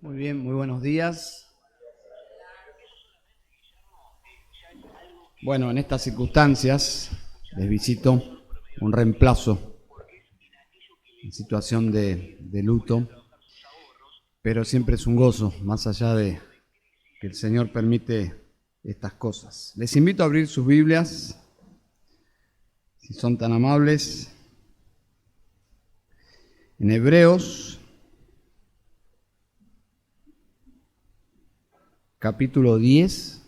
Muy bien, muy buenos días. Bueno, en estas circunstancias les visito un reemplazo en situación de luto, pero siempre es un gozo, más allá de que el Señor permite estas cosas. Les invito a abrir sus Biblias, si son tan amables, en Hebreos, capítulo 10.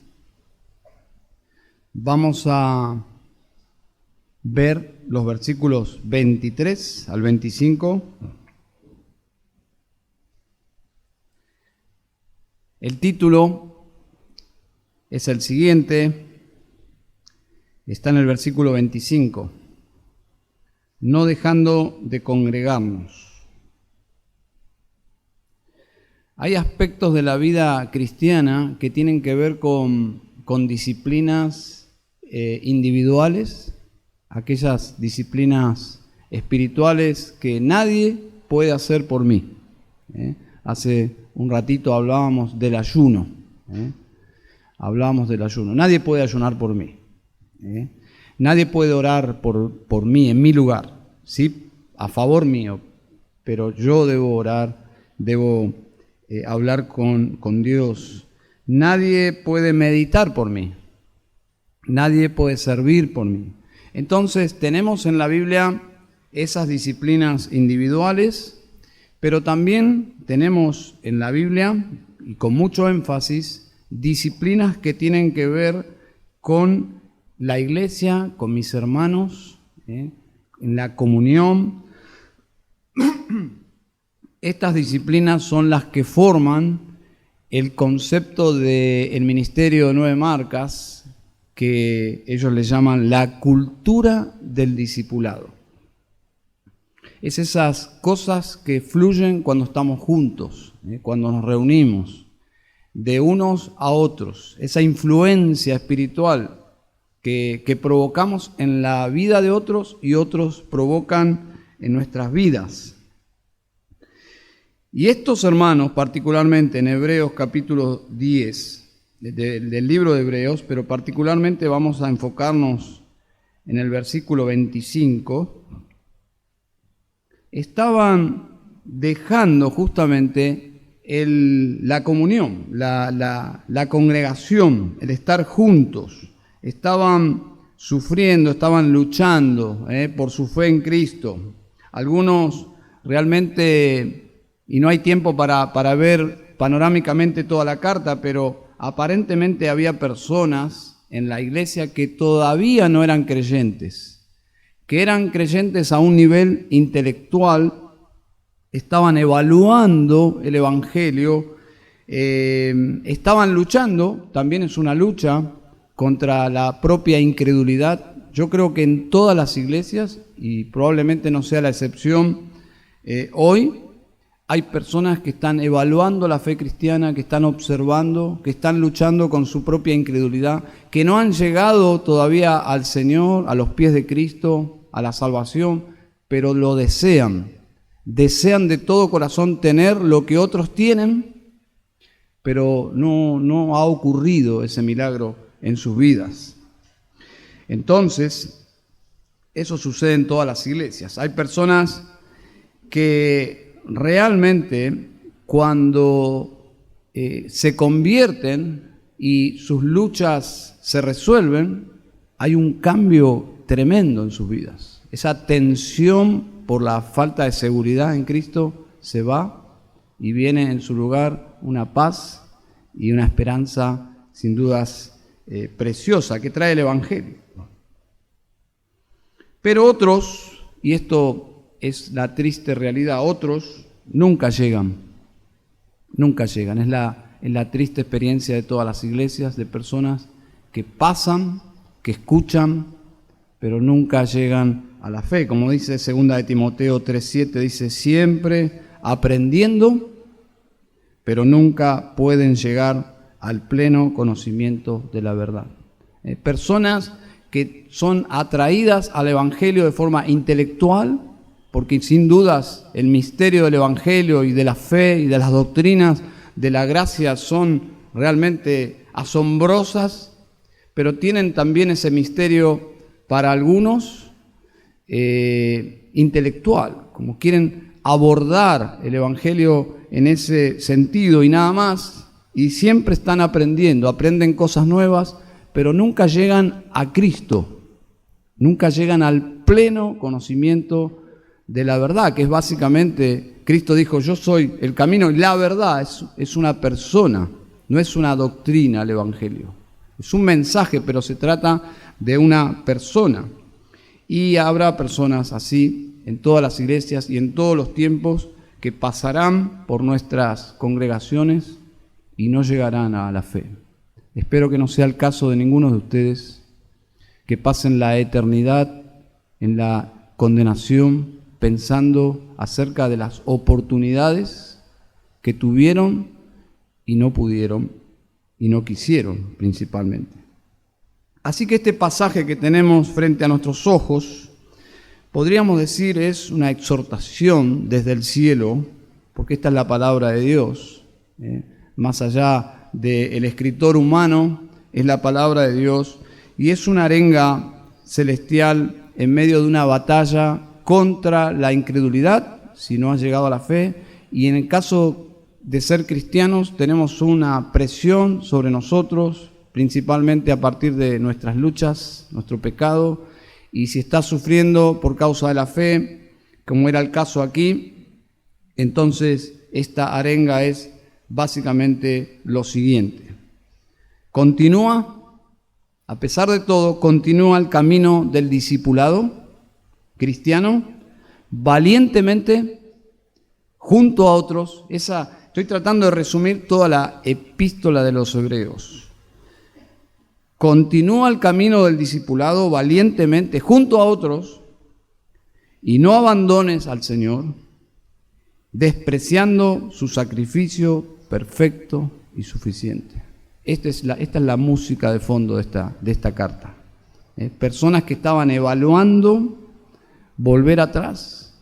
Vamos a ver los versículos 23 al 25. El título es el siguiente, está en el versículo 25. No dejando de congregarnos. Hay aspectos de la vida cristiana que tienen que ver con disciplinas individuales, aquellas disciplinas espirituales que nadie puede hacer por mí. Hace un ratito hablábamos del ayuno. Nadie puede ayunar por mí. Nadie puede orar por mí en mi lugar, ¿sí? A favor mío, pero yo debo orar, debo hablar con Dios. Nadie puede meditar por mí. Nadie puede servir por mí. Entonces tenemos en la Biblia esas disciplinas individuales, pero también tenemos en la Biblia, y con mucho énfasis, disciplinas que tienen que ver con la iglesia, con mis hermanos, en la comunión. Estas disciplinas son las que forman el concepto del ministerio de 9 marcas, que ellos le llaman la cultura del discipulado. Es esas cosas que fluyen cuando estamos juntos, cuando nos reunimos, de unos a otros, esa influencia espiritual que provocamos en la vida de otros y otros provocan en nuestras vidas. Y estos hermanos, particularmente en Hebreos capítulo 10, del libro de Hebreos, pero particularmente vamos a enfocarnos en el versículo 25, estaban dejando justamente la comunión, la congregación, el estar juntos. Estaban sufriendo, estaban luchando por su fe en Cristo. Algunos realmente, y no hay tiempo para ver panorámicamente toda la carta, pero aparentemente había personas en la iglesia que todavía no eran creyentes, que eran creyentes a un nivel intelectual, estaban evaluando el Evangelio, estaban luchando, también es una lucha contra la propia incredulidad. Yo creo que en todas las iglesias, y probablemente no sea la excepción, hoy hay personas que están evaluando la fe cristiana, que están observando, que están luchando con su propia incredulidad, que no han llegado todavía al Señor, a los pies de Cristo, a la salvación, pero lo desean. Desean de todo corazón tener lo que otros tienen, pero no ha ocurrido ese milagro en sus vidas. Entonces, eso sucede en todas las iglesias. Hay personas que realmente cuando se convierten y sus luchas se resuelven, hay un cambio tremendo en sus vidas. Esa tensión por la falta de seguridad en Cristo se va y viene en su lugar una paz y una esperanza sin dudas preciosa que trae el Evangelio. Pero otros, y esto es la triste realidad, otros nunca llegan. Es la triste experiencia de todas las iglesias, de personas que pasan, que escuchan, pero nunca llegan a la fe. Como dice 2 de Timoteo 3:7, dice, siempre aprendiendo, pero nunca pueden llegar al pleno conocimiento de la verdad. Personas que son atraídas al Evangelio de forma intelectual, porque sin dudas el misterio del Evangelio y de la fe y de las doctrinas de la gracia son realmente asombrosas, pero tienen también ese misterio para algunos intelectual, como quieren abordar el Evangelio en ese sentido y nada más, y siempre están aprendiendo, aprenden cosas nuevas, pero nunca llegan a Cristo, nunca llegan al pleno conocimiento de la verdad, que es básicamente, Cristo dijo, yo soy el camino y la verdad, es una persona, no es una doctrina el Evangelio, es un mensaje, pero se trata de una persona. Y habrá personas así en todas las iglesias y en todos los tiempos que pasarán por nuestras congregaciones y no llegarán a la fe. Espero que no sea el caso de ninguno de ustedes, que pasen la eternidad en la condenación pensando acerca de las oportunidades que tuvieron y no pudieron y no quisieron principalmente. Así que este pasaje que tenemos frente a nuestros ojos, podríamos decir es una exhortación desde el cielo, porque esta es la palabra de Dios, más allá del escritor humano, es la palabra de Dios, y es una arenga celestial en medio de una batalla contra la incredulidad, si no has llegado a la fe, y en el caso de ser cristianos tenemos una presión sobre nosotros, principalmente a partir de nuestras luchas, nuestro pecado, y si estás sufriendo por causa de la fe, como era el caso aquí, entonces esta arenga es básicamente lo siguiente. Continúa, a pesar de todo, continúa el camino del discipulado cristiano, valientemente, junto a otros. Estoy tratando de resumir toda la epístola de los Hebreos. Continúa el camino del discipulado valientemente junto a otros y no abandones al Señor, despreciando su sacrificio perfecto y suficiente. Esta es la música de fondo de esta carta. Personas que estaban evaluando volver atrás,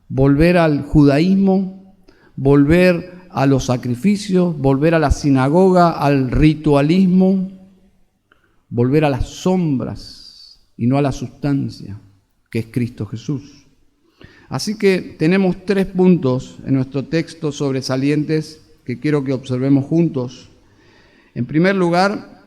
volver al judaísmo, volver a los sacrificios, volver a la sinagoga, al ritualismo, volver a las sombras y no a la sustancia, que es Cristo Jesús. Así que tenemos 3 puntos en nuestro texto sobresalientes que quiero que observemos juntos. En primer lugar,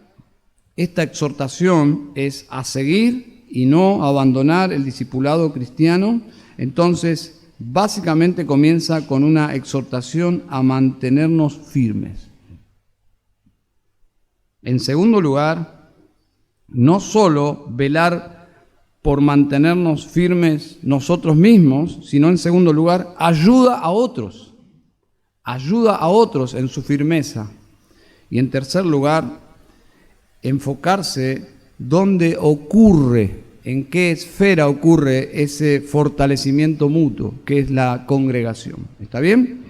esta exhortación es a seguir y no abandonar el discipulado cristiano. Entonces, básicamente comienza con una exhortación a mantenernos firmes. En segundo lugar, no solo velar por mantenernos firmes nosotros mismos, sino en segundo lugar, ayuda a otros en su firmeza. Y en tercer lugar, enfocarse dónde ocurre, en qué esfera ocurre ese fortalecimiento mutuo, que es la congregación. ¿Está bien?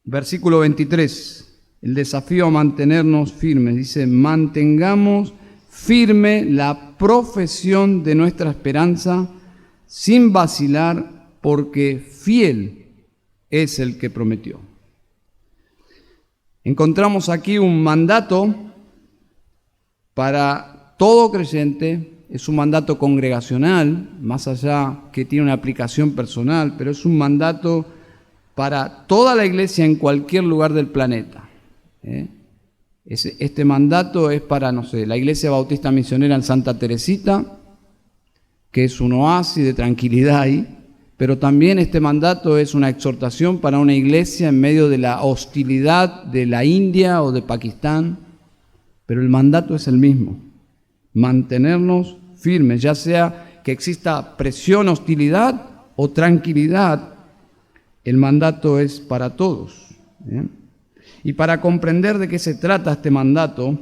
Versículo 23. El desafío a mantenernos firmes. Dice, mantengamos firme la profesión de nuestra esperanza sin vacilar, porque fiel es el que prometió. Encontramos aquí un mandato para todo creyente, es un mandato congregacional, más allá que tiene una aplicación personal, pero es un mandato para toda la iglesia en cualquier lugar del planeta. Este mandato es para, la Iglesia Bautista Misionera en Santa Teresita, que es un oasis de tranquilidad ahí, pero también este mandato es una exhortación para una iglesia en medio de la hostilidad de la India o de Pakistán, pero el mandato es el mismo, mantenernos firmes, ya sea que exista presión, hostilidad o tranquilidad, el mandato es para todos. Y para comprender de qué se trata este mandato,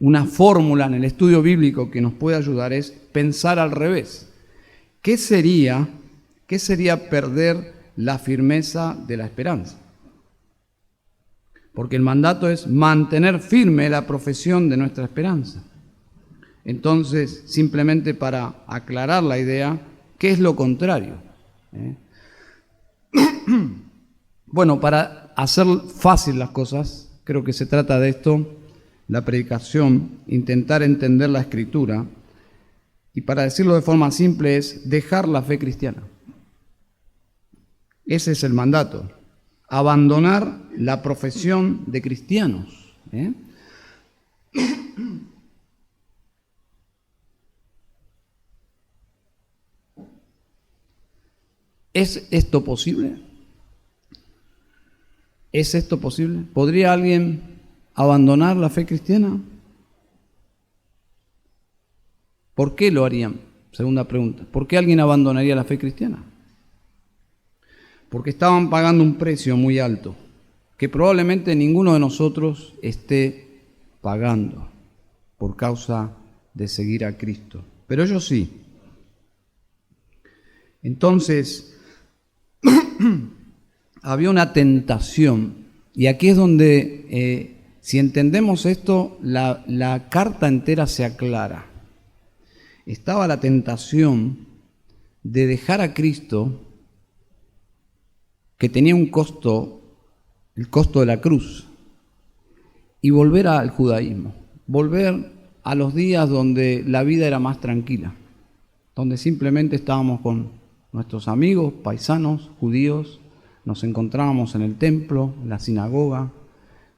una fórmula en el estudio bíblico que nos puede ayudar es pensar al revés. ¿Qué sería perder la firmeza de la esperanza? Porque el mandato es mantener firme la profesión de nuestra esperanza. Entonces, simplemente para aclarar la idea, ¿qué es lo contrario? Bueno, para para hacer fácil las cosas, creo que se trata de esto, la predicación, intentar entender la Escritura, y para decirlo de forma simple es dejar la fe cristiana. Ese es el mandato, abandonar la profesión de cristianos. ¿Es esto posible? ¿Es esto posible? ¿Podría alguien abandonar la fe cristiana? ¿Por qué lo harían? Segunda pregunta. ¿Por qué alguien abandonaría la fe cristiana? Porque estaban pagando un precio muy alto, que probablemente ninguno de nosotros esté pagando por causa de seguir a Cristo. Pero ellos sí. Entonces, había una tentación, y aquí es donde, si entendemos esto, la carta entera se aclara. Estaba la tentación de dejar a Cristo, que tenía un costo, el costo de la cruz, y volver al judaísmo, volver a los días donde la vida era más tranquila, donde simplemente estábamos con nuestros amigos, paisanos, judíos, nos encontrábamos en el templo, en la sinagoga,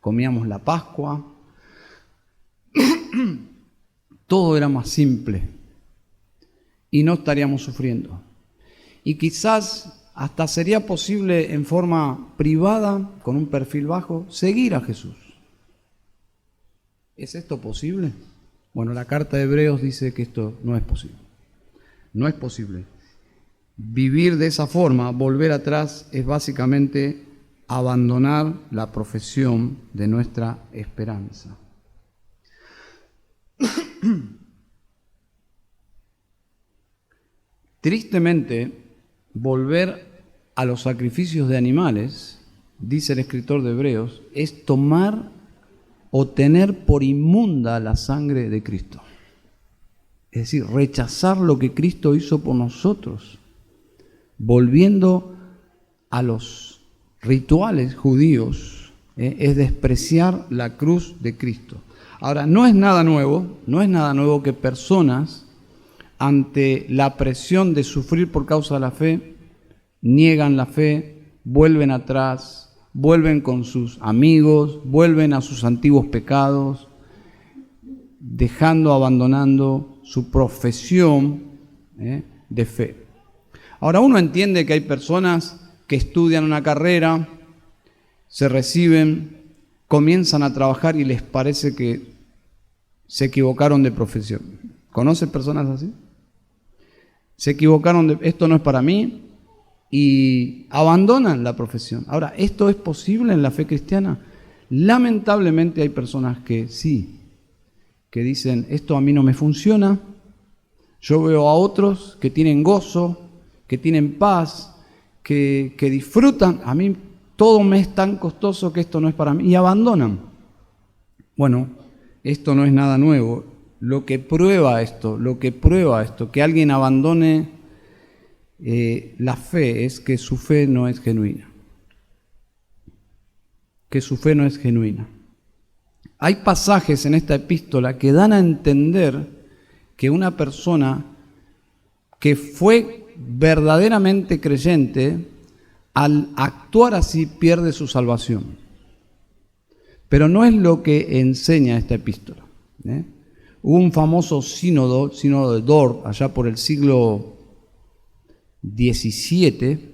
comíamos la Pascua, todo era más simple y no estaríamos sufriendo. Y quizás hasta sería posible en forma privada, con un perfil bajo, seguir a Jesús. ¿Es esto posible? Bueno, la carta de Hebreos dice que esto no es posible. No es posible. Vivir de esa forma, volver atrás, es básicamente abandonar la profesión de nuestra esperanza. Tristemente, volver a los sacrificios de animales, dice el escritor de Hebreos, es tomar o tener por inmunda la sangre de Cristo. Es decir, rechazar lo que Cristo hizo por nosotros, volviendo a los rituales judíos, es despreciar la cruz de Cristo. Ahora, no es nada nuevo que personas, ante la presión de sufrir por causa de la fe, niegan la fe, vuelven atrás, vuelven con sus amigos, vuelven a sus antiguos pecados, abandonando su profesión de fe. Ahora, uno entiende que hay personas que estudian una carrera, se reciben, comienzan a trabajar y les parece que se equivocaron de profesión. ¿Conoces personas así? Se equivocaron, esto no es para mí, y abandonan la profesión. Ahora, ¿esto es posible en la fe cristiana? Lamentablemente hay personas que sí, que dicen, esto a mí no me funciona, yo veo a otros que tienen gozo, que tienen paz, que disfrutan, a mí todo me es tan costoso que esto no es para mí, y abandonan. Bueno, esto no es nada nuevo. Lo que prueba esto, que alguien abandone la fe, es que su fe no es genuina. Hay pasajes en esta epístola que dan a entender que una persona que fue verdaderamente creyente, al actuar así pierde su salvación. Pero no es lo que enseña esta epístola. Hubo un famoso sínodo de Dort, allá por el siglo XVII,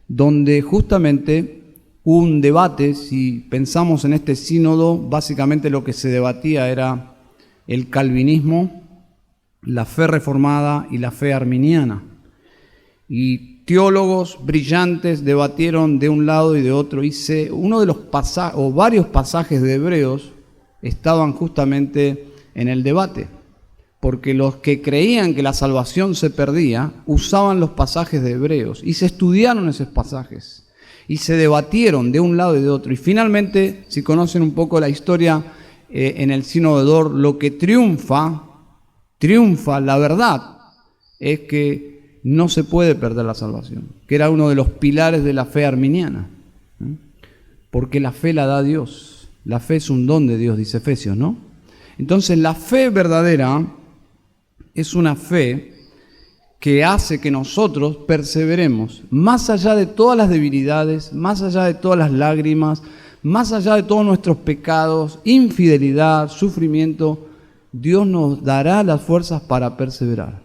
donde justamente hubo un debate. Si pensamos en este sínodo, básicamente lo que se debatía era el calvinismo, la fe reformada y la fe arminiana. Y teólogos brillantes debatieron de un lado y de otro, y uno de los pasajes, o varios pasajes de Hebreos, estaban justamente en el debate, porque los que creían que la salvación se perdía usaban los pasajes de Hebreos y se estudiaron esos pasajes y se debatieron de un lado y de otro, y finalmente, si conocen un poco la historia, en el sínodo de Dort, lo que triunfa la verdad, es que no se puede perder la salvación, que era uno de los pilares de la fe arminiana. porque la fe la da Dios. La fe es un don de Dios, dice Efesios, ¿no? Entonces la fe verdadera es una fe que hace que nosotros perseveremos más allá de todas las debilidades, más allá de todas las lágrimas, más allá de todos nuestros pecados, infidelidad, sufrimiento. Dios nos dará las fuerzas para perseverar.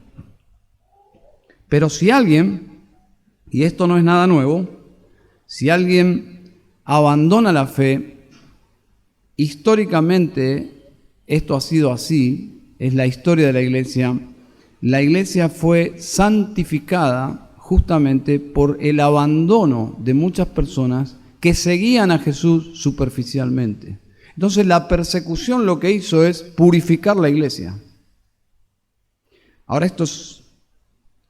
Pero si alguien, y esto no es nada nuevo, si alguien abandona la fe, históricamente esto ha sido así, es la historia de la iglesia. La iglesia fue santificada justamente por el abandono de muchas personas que seguían a Jesús superficialmente. Entonces la persecución lo que hizo es purificar la iglesia. Ahora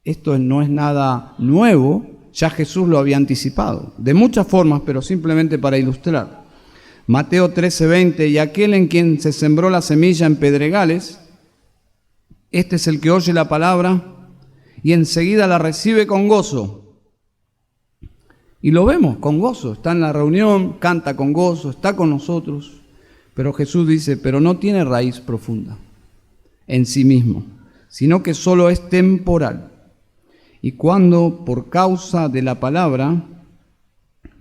esto no es nada nuevo, ya Jesús lo había anticipado, de muchas formas, pero simplemente para ilustrar. Mateo 13:20, y aquel en quien se sembró la semilla en pedregales, este es el que oye la palabra y enseguida la recibe con gozo. Y lo vemos con gozo, está en la reunión, canta con gozo, está con nosotros. Pero Jesús dice, pero no tiene raíz profunda en sí mismo, sino que solo es temporal. Y cuando por causa de la palabra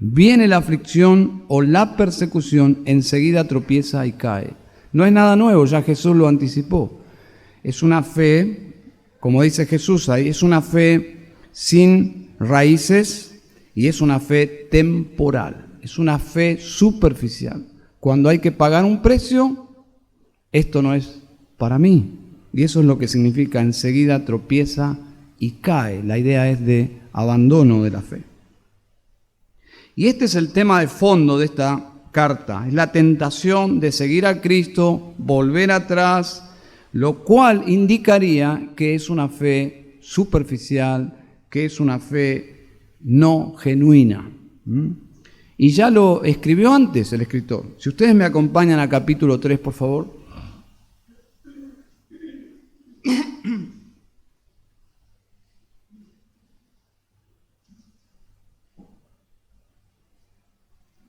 viene la aflicción o la persecución, enseguida tropieza y cae. No es nada nuevo, ya Jesús lo anticipó. Es una fe, como dice Jesús ahí, es una fe sin raíces y es una fe temporal, es una fe superficial. Cuando hay que pagar un precio, esto no es para mí. Y eso es lo que significa enseguida tropieza y cae. La idea es de abandono de la fe. Y este es el tema de fondo de esta carta, es la tentación de seguir a Cristo, volver atrás, lo cual indicaría que es una fe superficial, que es una fe no genuina. Y ya lo escribió antes el escritor. Si ustedes me acompañan a capítulo 3, por favor.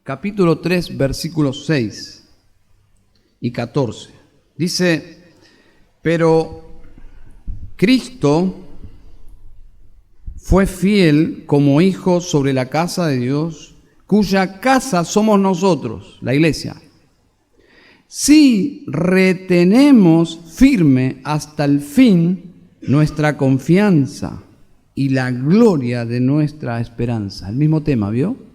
Capítulo 3, versículos 6 y 14. Dice, pero Cristo fue fiel como hijo sobre la casa de Dios, cuya casa somos nosotros, la iglesia. Si retenemos firme hasta el fin nuestra confianza y la gloria de nuestra esperanza. El mismo tema, ¿vio?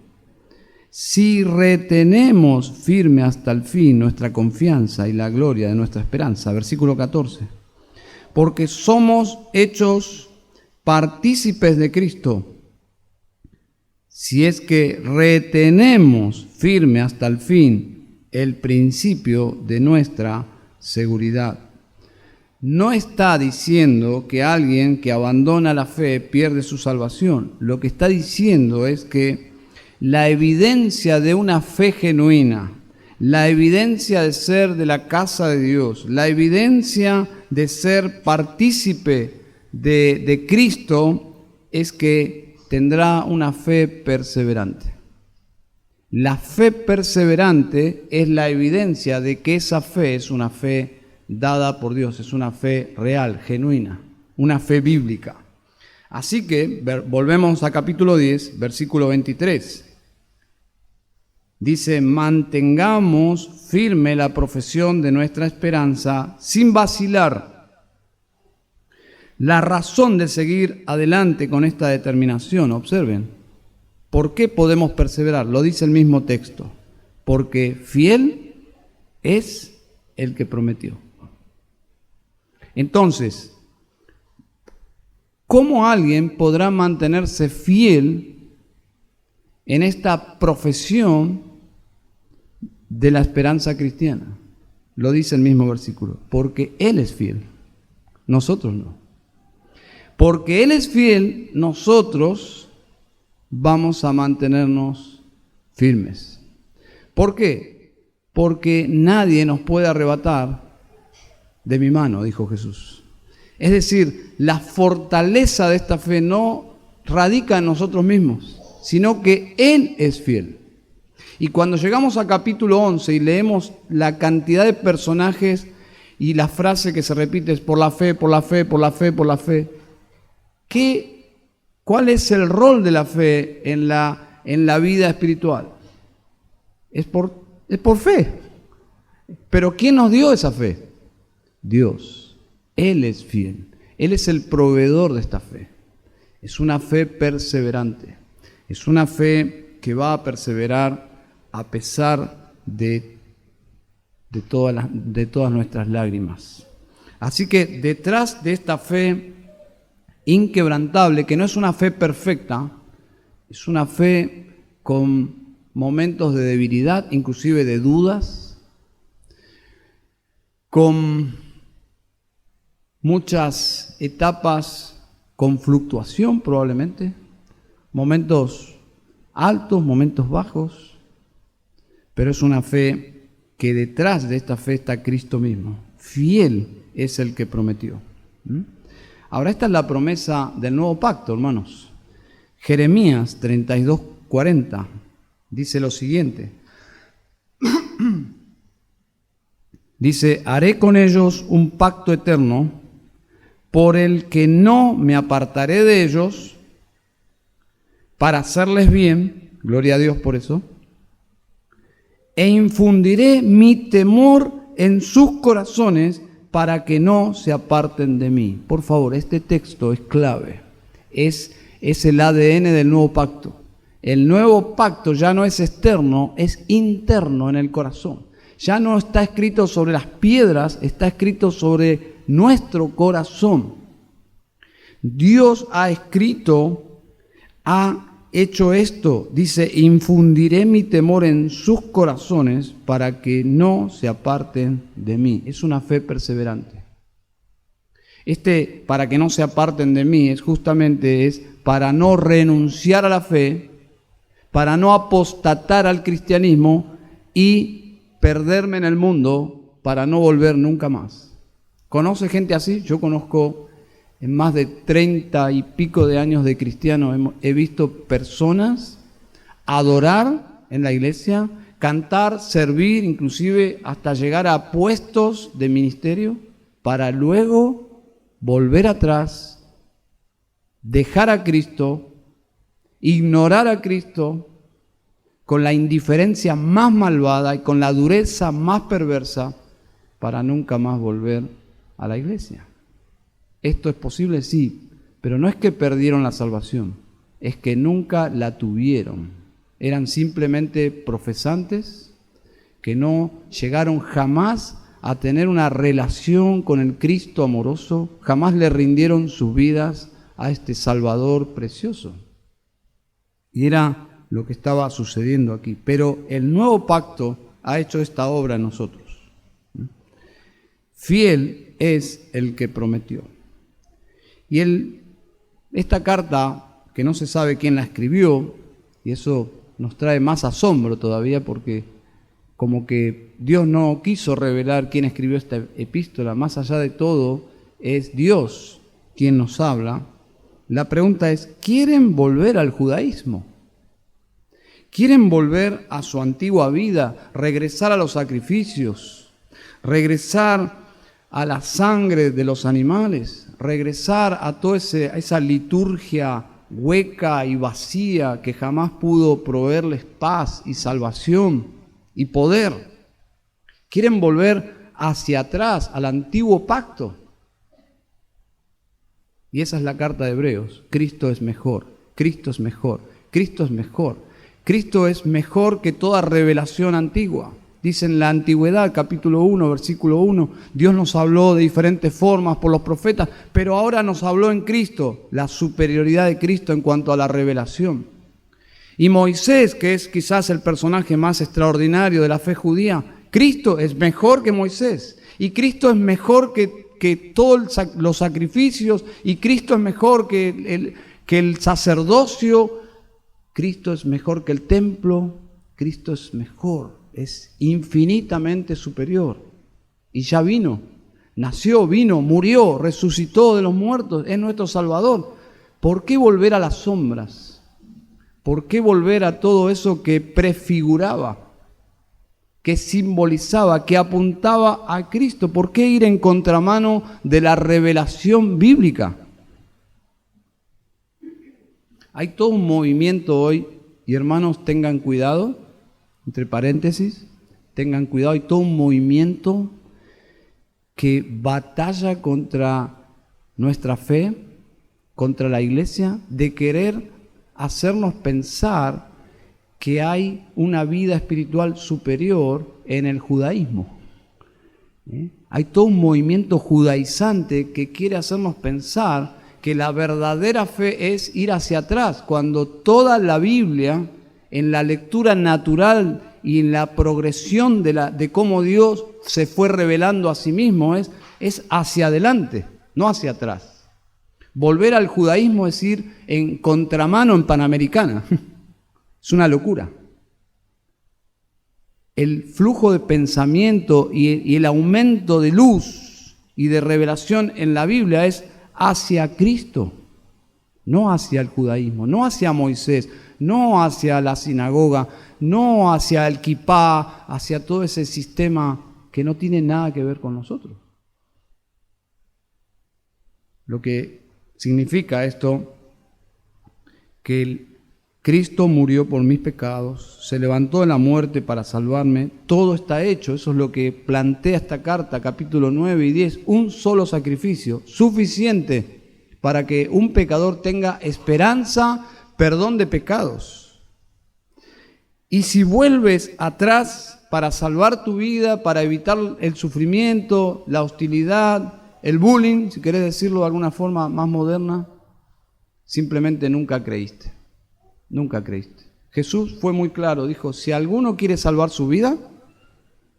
Si retenemos firme hasta el fin nuestra confianza y la gloria de nuestra esperanza. Versículo 14. Porque somos hechos partícipes de Cristo, si es que retenemos firme hasta el fin el principio de nuestra seguridad. No está diciendo que alguien que abandona la fe pierde su salvación. Lo que está diciendo es que la evidencia de una fe genuina, la evidencia de ser de la casa de Dios, la evidencia de ser partícipe de Cristo es que tendrá una fe perseverante. La fe perseverante es la evidencia de que esa fe es una fe dada por Dios, es una fe real, genuina, una fe bíblica. Así que volvemos a capítulo 10, versículo 23. Dice, mantengamos firme la profesión de nuestra esperanza sin vacilar. La razón de seguir adelante con esta determinación, observen, ¿por qué podemos perseverar? Lo dice el mismo texto, porque fiel es el que prometió. Entonces, ¿cómo alguien podrá mantenerse fiel en esta profesión de la esperanza cristiana? Lo dice el mismo versículo, porque Él es fiel, nosotros no. Porque Él es fiel, nosotros vamos a mantenernos firmes. ¿Por qué? Porque nadie nos puede arrebatar de mi mano, dijo Jesús. Es decir, la fortaleza de esta fe no radica en nosotros mismos, sino que Él es fiel. Y cuando llegamos a capítulo 11 y leemos la cantidad de personajes y la frase que se repite es por la fe, por la fe, por la fe, por la fe, ¿cuál es el rol de la fe en la vida espiritual? Es por fe. Pero ¿quién nos dio esa fe? Dios. Él es fiel. Él es el proveedor de esta fe. Es una fe perseverante. Es una fe que va a perseverar a pesar de todas nuestras lágrimas. Así que detrás de esta fe inquebrantable, que no es una fe perfecta, es una fe con momentos de debilidad, inclusive de dudas, con muchas etapas con fluctuación probablemente, momentos altos, momentos bajos, pero es una fe que detrás de esta fe está Cristo mismo. Fiel es el que prometió. Ahora esta es la promesa del nuevo pacto, hermanos. Jeremías 32:40 dice lo siguiente. Dice, haré con ellos un pacto eterno por el que no me apartaré de ellos para hacerles bien, gloria a Dios por eso, e infundiré mi temor en sus corazones para que no se aparten de mí. Por favor, este texto es clave, es el ADN del nuevo pacto. El nuevo pacto ya no es externo, es interno en el corazón. Ya no está escrito sobre las piedras, está escrito sobre nuestro corazón. Dios ha escrito, ha hecho esto, dice, infundiré mi temor en sus corazones para que no se aparten de mí. Es una fe perseverante. Para que no se aparten de mí, es para no renunciar a la fe, para no apostatar al cristianismo y perderme en el mundo para no volver nunca más. ¿Conoce gente así? Yo conozco, en más de 30 y pico de años de cristiano, he visto personas adorar en la iglesia, cantar, servir, inclusive hasta llegar a puestos de ministerio, para luego volver atrás, dejar a Cristo, ignorar a Cristo, con la indiferencia más malvada y con la dureza más perversa, para nunca más volver a la iglesia. ¿Esto es posible? Sí, pero no es que perdieron la salvación, es que nunca la tuvieron. Eran simplemente profesantes que no llegaron jamás a tener una relación con el Cristo amoroso, jamás le rindieron sus vidas a este Salvador precioso. Y era lo que estaba sucediendo aquí. Pero el nuevo pacto ha hecho esta obra en nosotros. Fiel es el que prometió. Y esta carta, que no se sabe quién la escribió, y eso nos trae más asombro todavía, porque como que Dios no quiso revelar quién escribió esta epístola, más allá de todo, es Dios quien nos habla. La pregunta es, ¿quieren volver al judaísmo? ¿Quieren volver a su antigua vida, regresar a los sacrificios, regresar a la sangre de los animales, regresar a toda esa liturgia hueca y vacía que jamás pudo proveerles paz y salvación y poder? ¿Quieren volver hacia atrás, al antiguo pacto? Y esa es la carta de Hebreos. Cristo es mejor, Cristo es mejor, Cristo es mejor. Cristo es mejor que toda revelación antigua. Dice en la antigüedad, capítulo 1, versículo 1, Dios nos habló de diferentes formas por los profetas, pero ahora nos habló en Cristo, la superioridad de Cristo en cuanto a la revelación. Y Moisés, que es quizás el personaje más extraordinario de la fe judía, Cristo es mejor que Moisés, y Cristo es mejor que todos los sacrificios, y Cristo es mejor que el sacerdocio. Cristo es mejor que el templo, Cristo es mejor, es infinitamente superior. Y ya vino, nació, vino, murió, resucitó de los muertos, es nuestro Salvador. ¿Por qué volver a las sombras? ¿Por qué volver a todo eso que prefiguraba, que simbolizaba, que apuntaba a Cristo? ¿Por qué ir en contramano de la revelación bíblica? Hay todo un movimiento hoy, y hermanos, tengan cuidado, entre paréntesis, tengan cuidado, hay todo un movimiento que batalla contra nuestra fe, contra la iglesia, de querer hacernos pensar que hay una vida espiritual superior en el judaísmo. Hay todo un movimiento judaizante que quiere hacernos pensar que la verdadera fe es ir hacia atrás, cuando toda la Biblia, en la lectura natural y en la progresión de cómo Dios se fue revelando a sí mismo, es hacia adelante, no hacia atrás. Volver al judaísmo es ir en contramano en Panamericana. Es una locura. El flujo de pensamiento y el aumento de luz y de revelación en la Biblia es hacia Cristo, no hacia el judaísmo, no hacia Moisés, no hacia la sinagoga, no hacia el kipá, hacia todo ese sistema que no tiene nada que ver con nosotros. Lo que significa esto, que Cristo murió por mis pecados, se levantó de la muerte para salvarme, todo está hecho. Eso es lo que plantea esta carta, capítulo 9 y 10, un solo sacrificio, suficiente para que un pecador tenga esperanza, perdón de pecados. Y si vuelves atrás para salvar tu vida, para evitar el sufrimiento, la hostilidad, el bullying, si querés decirlo de alguna forma más moderna, simplemente nunca creíste. Nunca creíste. Jesús fue muy claro, dijo, si alguno quiere salvar su vida,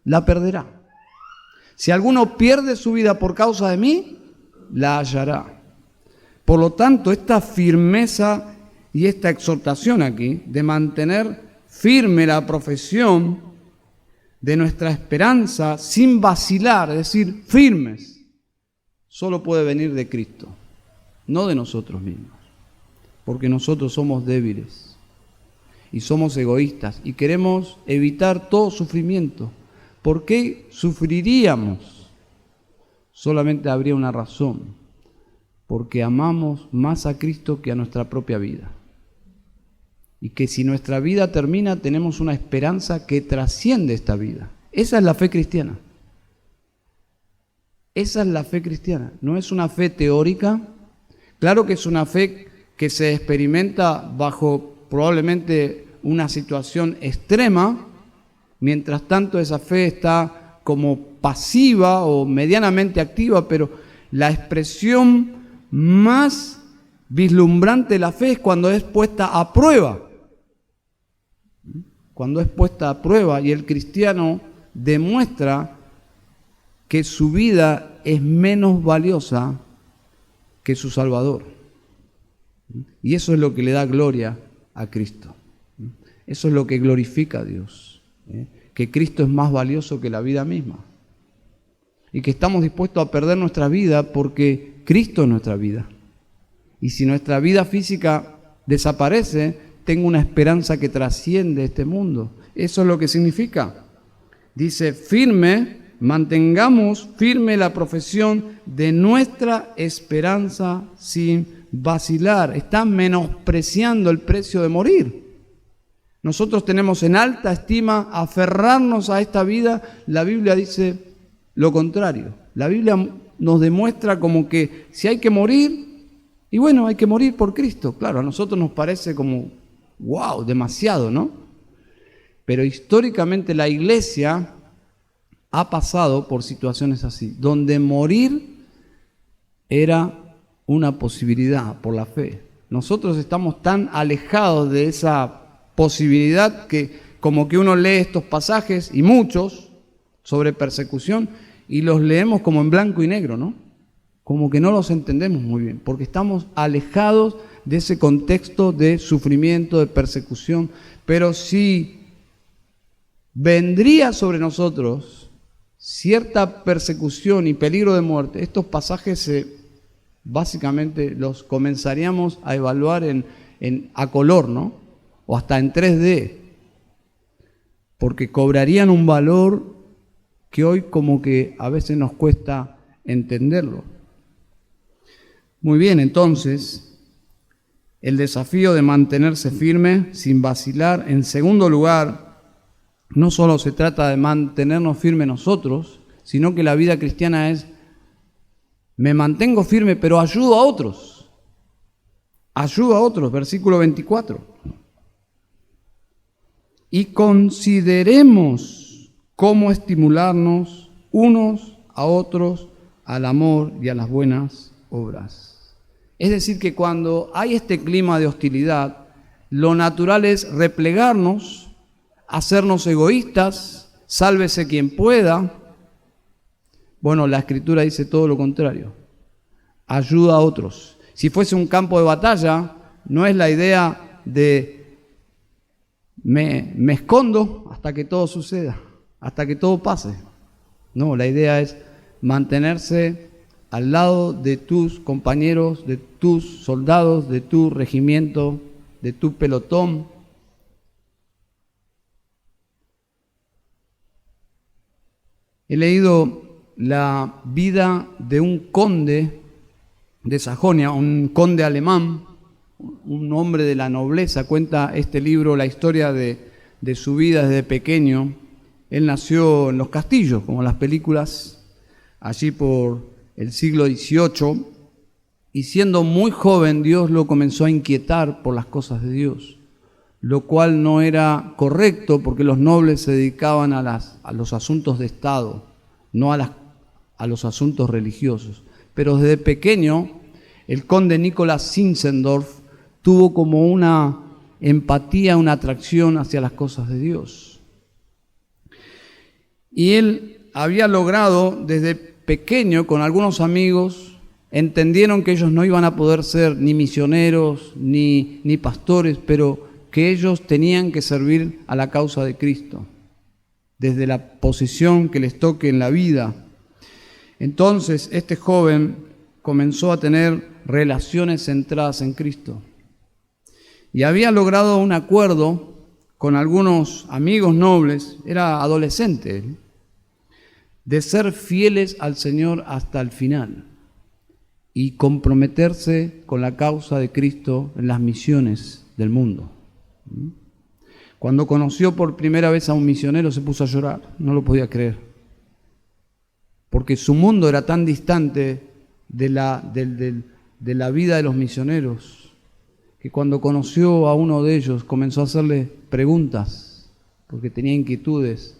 la perderá. Si alguno pierde su vida por causa de mí, la hallará. Por lo tanto, esta firmeza y esta exhortación aquí de mantener firme la profesión de nuestra esperanza sin vacilar, es decir, firmes, solo puede venir de Cristo, no de nosotros mismos. Porque nosotros somos débiles y somos egoístas y queremos evitar todo sufrimiento. ¿Por qué sufriríamos? Solamente habría una razón, porque amamos más a Cristo que a nuestra propia vida. Y que si nuestra vida termina, tenemos una esperanza que trasciende esta vida. Esa es la fe cristiana. Esa es la fe cristiana. No es una fe teórica. Claro que es una fe que se experimenta bajo probablemente una situación extrema, mientras tanto esa fe está como pasiva o medianamente activa, pero la expresión más vislumbrante de la fe es cuando es puesta a prueba. Cuando es puesta a prueba y el cristiano demuestra que su vida es menos valiosa que su Salvador. Y eso es lo que le da gloria a Cristo. Eso es lo que glorifica a Dios. Que Cristo es más valioso que la vida misma. Y que estamos dispuestos a perder nuestra vida porque Cristo es nuestra vida. Y si nuestra vida física desaparece, tengo una esperanza que trasciende este mundo. Eso es lo que significa. Dice, mantengamos firme la profesión de nuestra esperanza sin vacilar. Está menospreciando el precio de morir. Nosotros tenemos en alta estima aferrarnos a esta vida. La Biblia dice lo contrario. La Biblia nos demuestra como que si hay que morir, y bueno, hay que morir por Cristo. Claro, a nosotros nos parece como, wow, demasiado, ¿no? Pero históricamente la iglesia ha pasado por situaciones así, donde morir era una posibilidad por la fe. Nosotros estamos tan alejados de esa posibilidad que como que uno lee estos pasajes, y muchos, sobre persecución, y los leemos como en blanco y negro, ¿no? Como que no los entendemos muy bien, porque estamos alejados de ese contexto de sufrimiento, de persecución. Pero si vendría sobre nosotros cierta persecución y peligro de muerte, estos pasajes básicamente los comenzaríamos a evaluar a color, ¿no? o hasta en 3D, porque cobrarían un valor que hoy como que a veces nos cuesta entenderlo. Muy bien, entonces, el desafío de mantenerse firme sin vacilar. En segundo lugar, no solo se trata de mantenernos firmes nosotros, sino que la vida cristiana es, me mantengo firme, pero ayudo a otros. Ayudo a otros, versículo 24. Y consideremos cómo estimularnos unos a otros al amor y a las buenas obras. Es decir, que cuando hay este clima de hostilidad, lo natural es replegarnos, hacernos egoístas, sálvese quien pueda. Bueno, la Escritura dice todo lo contrario. Ayuda a otros. Si fuese un campo de batalla, no es la idea de me escondo hasta que todo suceda, hasta que todo pase. No, la idea es mantenerse al lado de tus compañeros, de tus soldados, de tu regimiento, de tu pelotón. He leído la vida de un conde de Sajonia, un conde alemán, un hombre de la nobleza. Cuenta este libro la historia de su vida desde pequeño. Él nació en los castillos, como las películas, allí por el siglo XVIII, y siendo muy joven Dios lo comenzó a inquietar por las cosas de Dios, lo cual no era correcto porque los nobles se dedicaban a los asuntos de Estado, no a los asuntos religiosos. Pero desde pequeño el conde Nicolás Zinzendorf tuvo como una empatía, una atracción hacia las cosas de Dios. Y él había logrado desde pequeño, con algunos amigos, entendieron que ellos no iban a poder ser ni misioneros ni pastores, pero que ellos tenían que servir a la causa de Cristo, desde la posición que les toque en la vida. Entonces este joven comenzó a tener relaciones centradas en Cristo y había logrado un acuerdo con algunos amigos nobles, era adolescente, de ser fieles al Señor hasta el final y comprometerse con la causa de Cristo en las misiones del mundo. Cuando conoció por primera vez a un misionero se puso a llorar, no lo podía creer, porque su mundo era tan distante de la vida de los misioneros, que cuando conoció a uno de ellos comenzó a hacerle preguntas, porque tenía inquietudes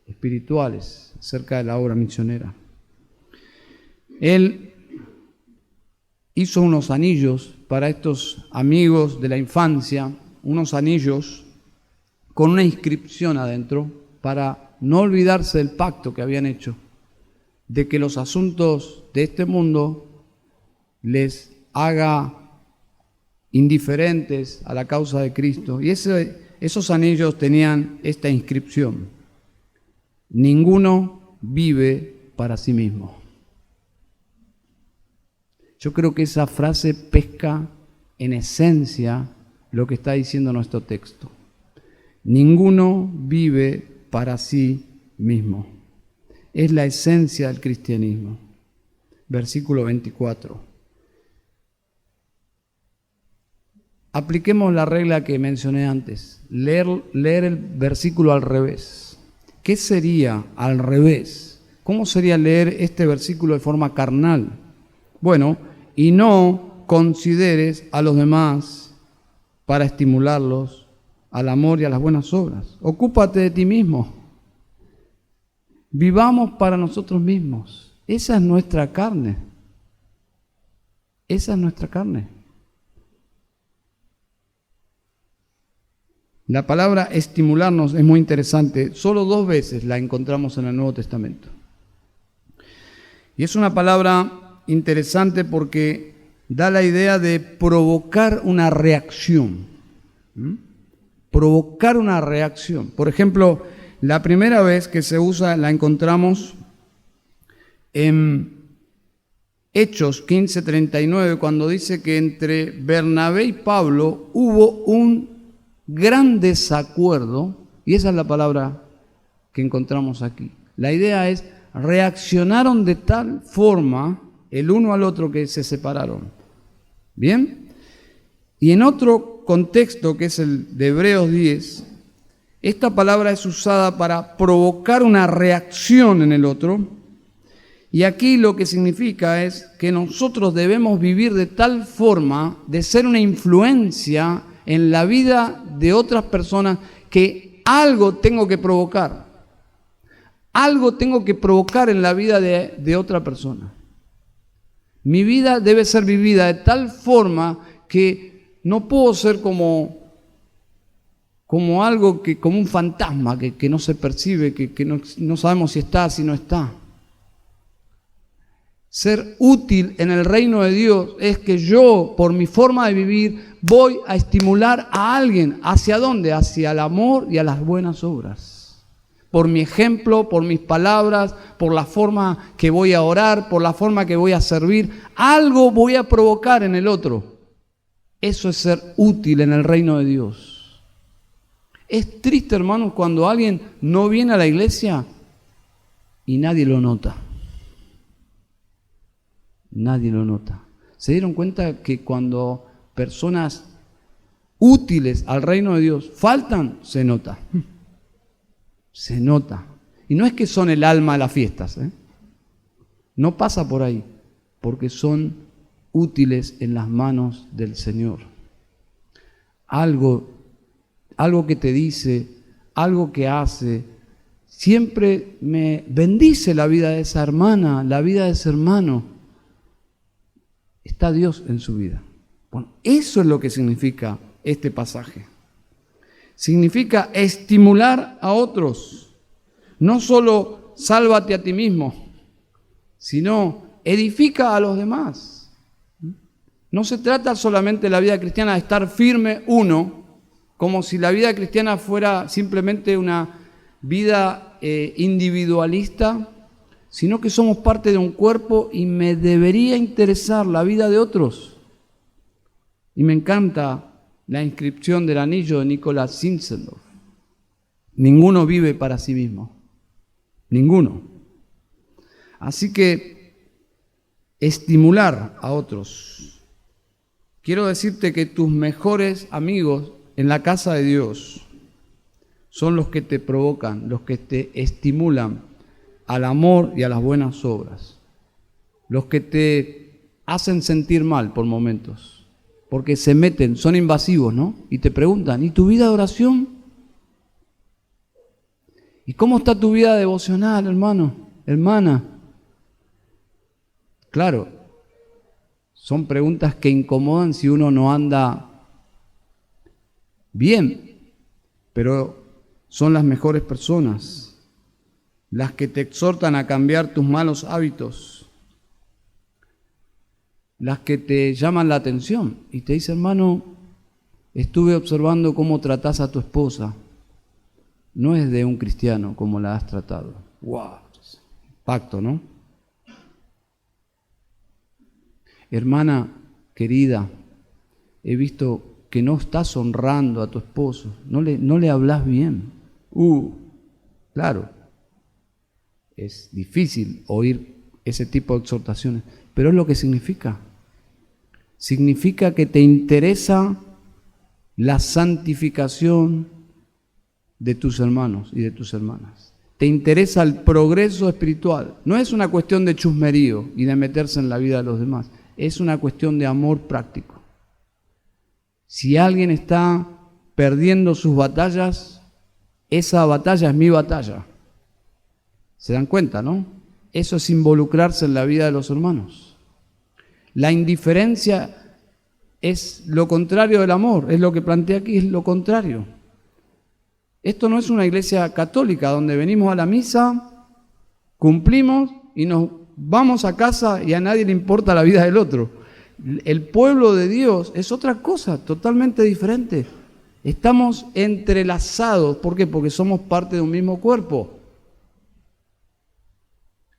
espirituales acerca de la obra misionera. Él hizo unos anillos para estos amigos de la infancia, unos anillos con una inscripción adentro para no olvidarse del pacto que habían hecho, de que los asuntos de este mundo les haga indiferentes a la causa de Cristo. Y esos anillos tenían esta inscripción: ninguno vive para sí mismo. Yo creo que esa frase pesca en esencia lo que está diciendo nuestro texto. Ninguno vive para sí mismo. Es la esencia del cristianismo. Versículo 24. Apliquemos la regla que mencioné antes, leer el versículo al revés. ¿Qué sería al revés? ¿Cómo sería leer este versículo de forma carnal? Bueno, y no consideres a los demás para estimularlos al amor y a las buenas obras. Ocúpate de ti mismo. Vivamos para nosotros mismos. Esa es nuestra carne. Esa es nuestra carne. La palabra estimularnos es muy interesante. Solo 2 veces la encontramos en el Nuevo Testamento. Y es una palabra interesante porque da la idea de provocar una reacción. Provocar una reacción. Por ejemplo, la primera vez que se usa la encontramos en Hechos 15:39, cuando dice que entre Bernabé y Pablo hubo un gran desacuerdo, y esa es la palabra que encontramos aquí. La idea es, reaccionaron de tal forma el uno al otro que se separaron. ¿Bien? Y en otro contexto, que es el de Hebreos 10, esta palabra es usada para provocar una reacción en el otro. Y aquí lo que significa es que nosotros debemos vivir de tal forma de ser una influencia en la vida de otras personas, que algo tengo que provocar. Algo tengo que provocar en la vida de otra persona. Mi vida debe ser vivida de tal forma que no puedo ser como algo que, como un fantasma que no se percibe, que no sabemos si está, si no está. Ser útil en el reino de Dios es que yo, por mi forma de vivir, voy a estimular a alguien. ¿Hacia dónde? Hacia el amor y a las buenas obras. Por mi ejemplo, por mis palabras, por la forma que voy a orar, por la forma que voy a servir. Algo voy a provocar en el otro. Eso es ser útil en el reino de Dios. Es triste, hermanos, cuando alguien no viene a la iglesia y nadie lo nota. Nadie lo nota. ¿Se dieron cuenta que cuando personas útiles al reino de Dios faltan? Se nota. Se nota. Y no es que son el alma de las fiestas, ¿eh? No pasa por ahí, porque son útiles en las manos del Señor. Algo que te dice, algo que hace, siempre me bendice la vida de esa hermana, la vida de ese hermano. Está Dios en su vida. Bueno, eso es lo que significa este pasaje. Significa estimular a otros. No solo sálvate a ti mismo, sino edifica a los demás. No se trata solamente de la vida cristiana de estar firme uno, como si la vida cristiana fuera simplemente una vida individualista, sino que somos parte de un cuerpo y me debería interesar la vida de otros. Y me encanta la inscripción del anillo de Nicolás Zinzendorf. Ninguno vive para sí mismo. Ninguno. Así que estimular a otros. Quiero decirte que tus mejores amigos en la casa de Dios son los que te provocan, los que te estimulan al amor y a las buenas obras, los que te hacen sentir mal por momentos, porque se meten, son invasivos, ¿no? Y te preguntan, ¿y tu vida de oración? ¿Y cómo está tu vida devocional, hermano, hermana? Claro, son preguntas que incomodan si uno no anda bien, pero son las mejores personas, las que te exhortan a cambiar tus malos hábitos, las que te llaman la atención y te dicen, hermano, estuve observando cómo tratás a tu esposa, no es de un cristiano como la has tratado. ¡Wow! Impacto, ¿no? Hermana querida, he visto que no estás honrando a tu esposo, no le hablas bien. Claro, es difícil oír ese tipo de exhortaciones, pero es lo que significa. Significa que te interesa la santificación de tus hermanos y de tus hermanas. Te interesa el progreso espiritual. No es una cuestión de chusmerío y de meterse en la vida de los demás. Es una cuestión de amor práctico. Si alguien está perdiendo sus batallas, esa batalla es mi batalla. ¿Se dan cuenta, no? Eso es involucrarse en la vida de los hermanos. La indiferencia es lo contrario del amor, es lo que plantea aquí, es lo contrario. Esto no es una iglesia católica donde venimos a la misa, cumplimos y nos vamos a casa y a nadie le importa la vida del otro. El pueblo de Dios es otra cosa, totalmente diferente. Estamos entrelazados. ¿Por qué? Porque somos parte de un mismo cuerpo.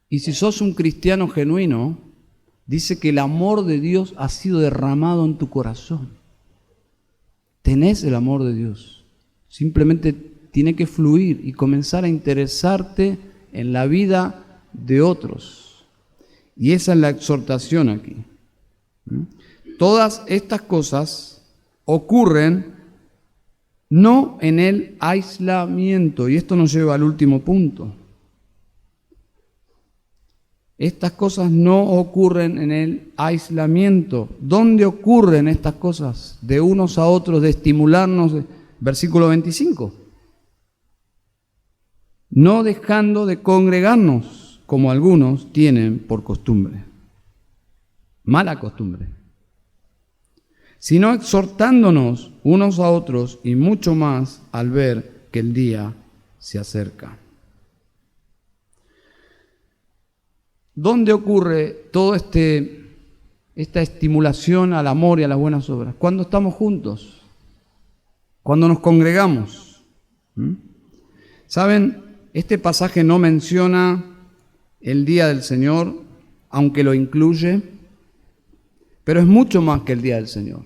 Y si sos un cristiano genuino, dice que el amor de Dios ha sido derramado en tu corazón. Tenés el amor de Dios. Simplemente tiene que fluir y comenzar a interesarte en la vida de otros. Y esa es la exhortación aquí. Todas estas cosas ocurren no en el aislamiento, y esto nos lleva al último punto. Estas cosas no ocurren en el aislamiento. ¿Dónde ocurren estas cosas? De unos a otros, de estimularnos. Versículo 25. No dejando de congregarnos, como algunos tienen por costumbre. Mala costumbre. Sino exhortándonos unos a otros, y mucho más al ver que el día se acerca. ¿Dónde ocurre toda esta estimulación al amor y a las buenas obras? Cuando estamos juntos, cuando nos congregamos. ¿Saben? Este pasaje no menciona el día del Señor, aunque lo incluye, pero es mucho más que el día del Señor,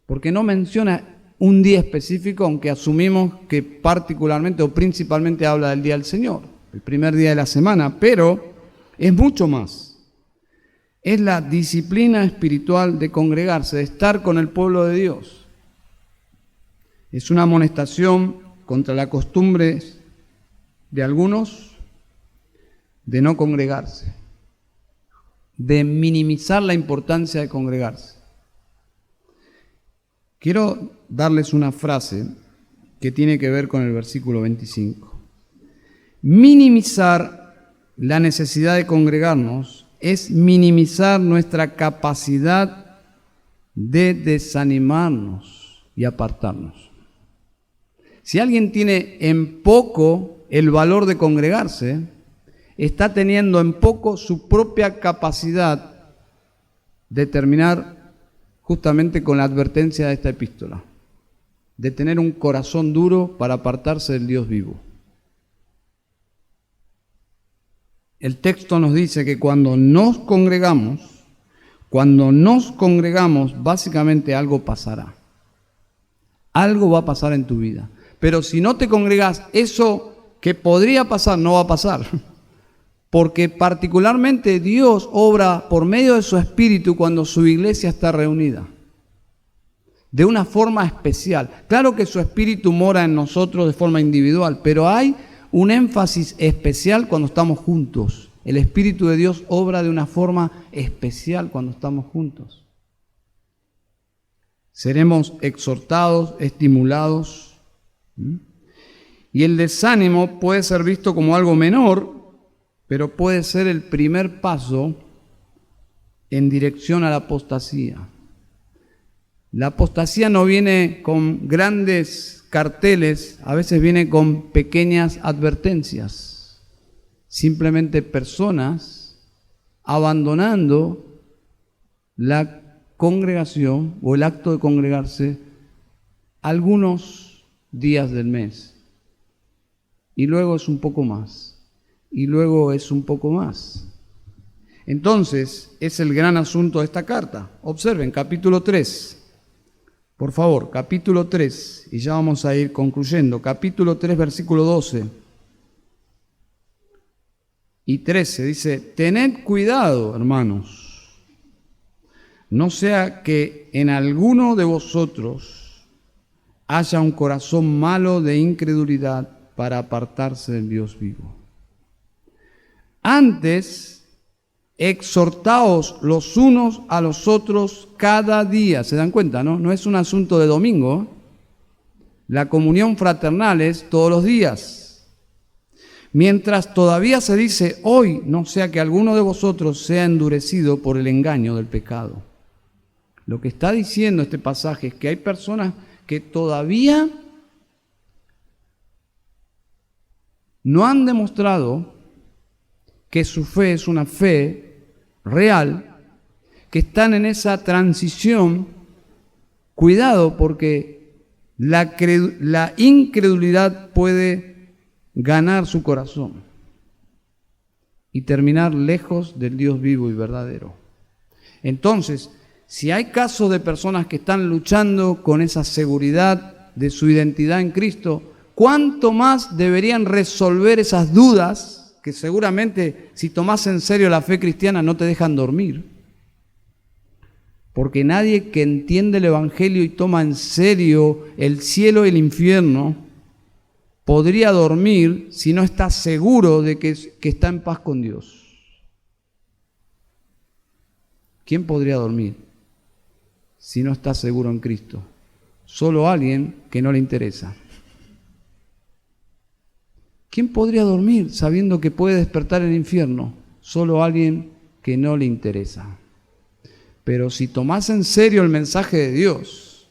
porque no menciona un día específico, aunque asumimos que particularmente o principalmente habla del día del Señor, el primer día de la semana, pero es mucho más. Es la disciplina espiritual de congregarse, de estar con el pueblo de Dios. Es una amonestación contra la costumbre de algunos de no congregarse, de minimizar la importancia de congregarse. Quiero darles una frase que tiene que ver con el versículo 25. Minimizar la necesidad de congregarnos es minimizar nuestra capacidad de desanimarnos y apartarnos. Si alguien tiene en poco el valor de congregarse, está teniendo en poco su propia capacidad de terminar justamente con la advertencia de esta epístola, de tener un corazón duro para apartarse del Dios vivo. El texto nos dice que cuando nos congregamos, básicamente algo pasará. Algo va a pasar en tu vida. Pero si no te congregas, eso que podría pasar no va a pasar. Porque particularmente Dios obra por medio de su Espíritu cuando su iglesia está reunida. De una forma especial. Claro que su Espíritu mora en nosotros de forma individual, pero hay un énfasis especial cuando estamos juntos. El Espíritu de Dios obra de una forma especial cuando estamos juntos. Seremos exhortados, estimulados. Y el desánimo puede ser visto como algo menor, pero puede ser el primer paso en dirección a la apostasía. La apostasía no viene con grandes carteles, a veces viene con pequeñas advertencias. Simplemente personas abandonando la congregación o el acto de congregarse algunos días del mes. Y luego es un poco más. Y luego es un poco más. Entonces, es el gran asunto de esta carta. Observen, capítulo 3. Por favor, capítulo 3, y ya vamos a ir concluyendo. Capítulo 3, versículo 12 y 13, dice: tened cuidado, hermanos, no sea que en alguno de vosotros haya un corazón malo de incredulidad para apartarse del Dios vivo. Antes, exhortaos los unos a los otros cada día. ¿Se dan cuenta, no? No es un asunto de domingo. La comunión fraternal es todos los días. Mientras todavía se dice hoy, no sea que alguno de vosotros sea endurecido por el engaño del pecado. Lo que está diciendo este pasaje es que hay personas que todavía no han demostrado que su fe es una fe real, que están en esa transición. Cuidado, porque la incredulidad puede ganar su corazón y terminar lejos del Dios vivo y verdadero. Entonces, si hay casos de personas que están luchando con esa seguridad de su identidad en Cristo, ¿cuánto más deberían resolver esas dudas que seguramente si tomás en serio la fe cristiana no te dejan dormir? Porque nadie que entiende el Evangelio y toma en serio el cielo y el infierno podría dormir si no está seguro de que está en paz con Dios. ¿Quién podría dormir si no está seguro en Cristo? Solo alguien que no le interesa. ¿Quién podría dormir sabiendo que puede despertar en el infierno? Solo alguien que no le interesa. Pero si tomás en serio el mensaje de Dios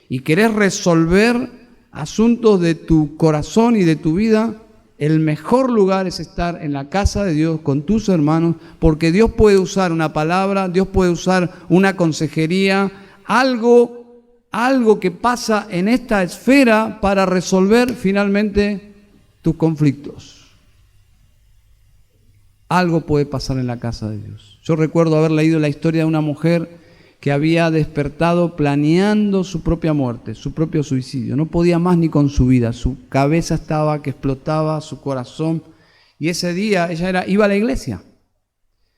y querés resolver asuntos de tu corazón y de tu vida, el mejor lugar es estar en la casa de Dios con tus hermanos, porque Dios puede usar una palabra, Dios puede usar una consejería, algo que pasa en esta esfera para resolver finalmente tus conflictos. Algo puede pasar en la casa de Dios. Yo recuerdo haber leído la historia de una mujer que había despertado planeando su propia muerte, su propio suicidio. No podía más ni con su vida, su cabeza estaba que explotaba, su corazón. Y ese día ella iba a la iglesia.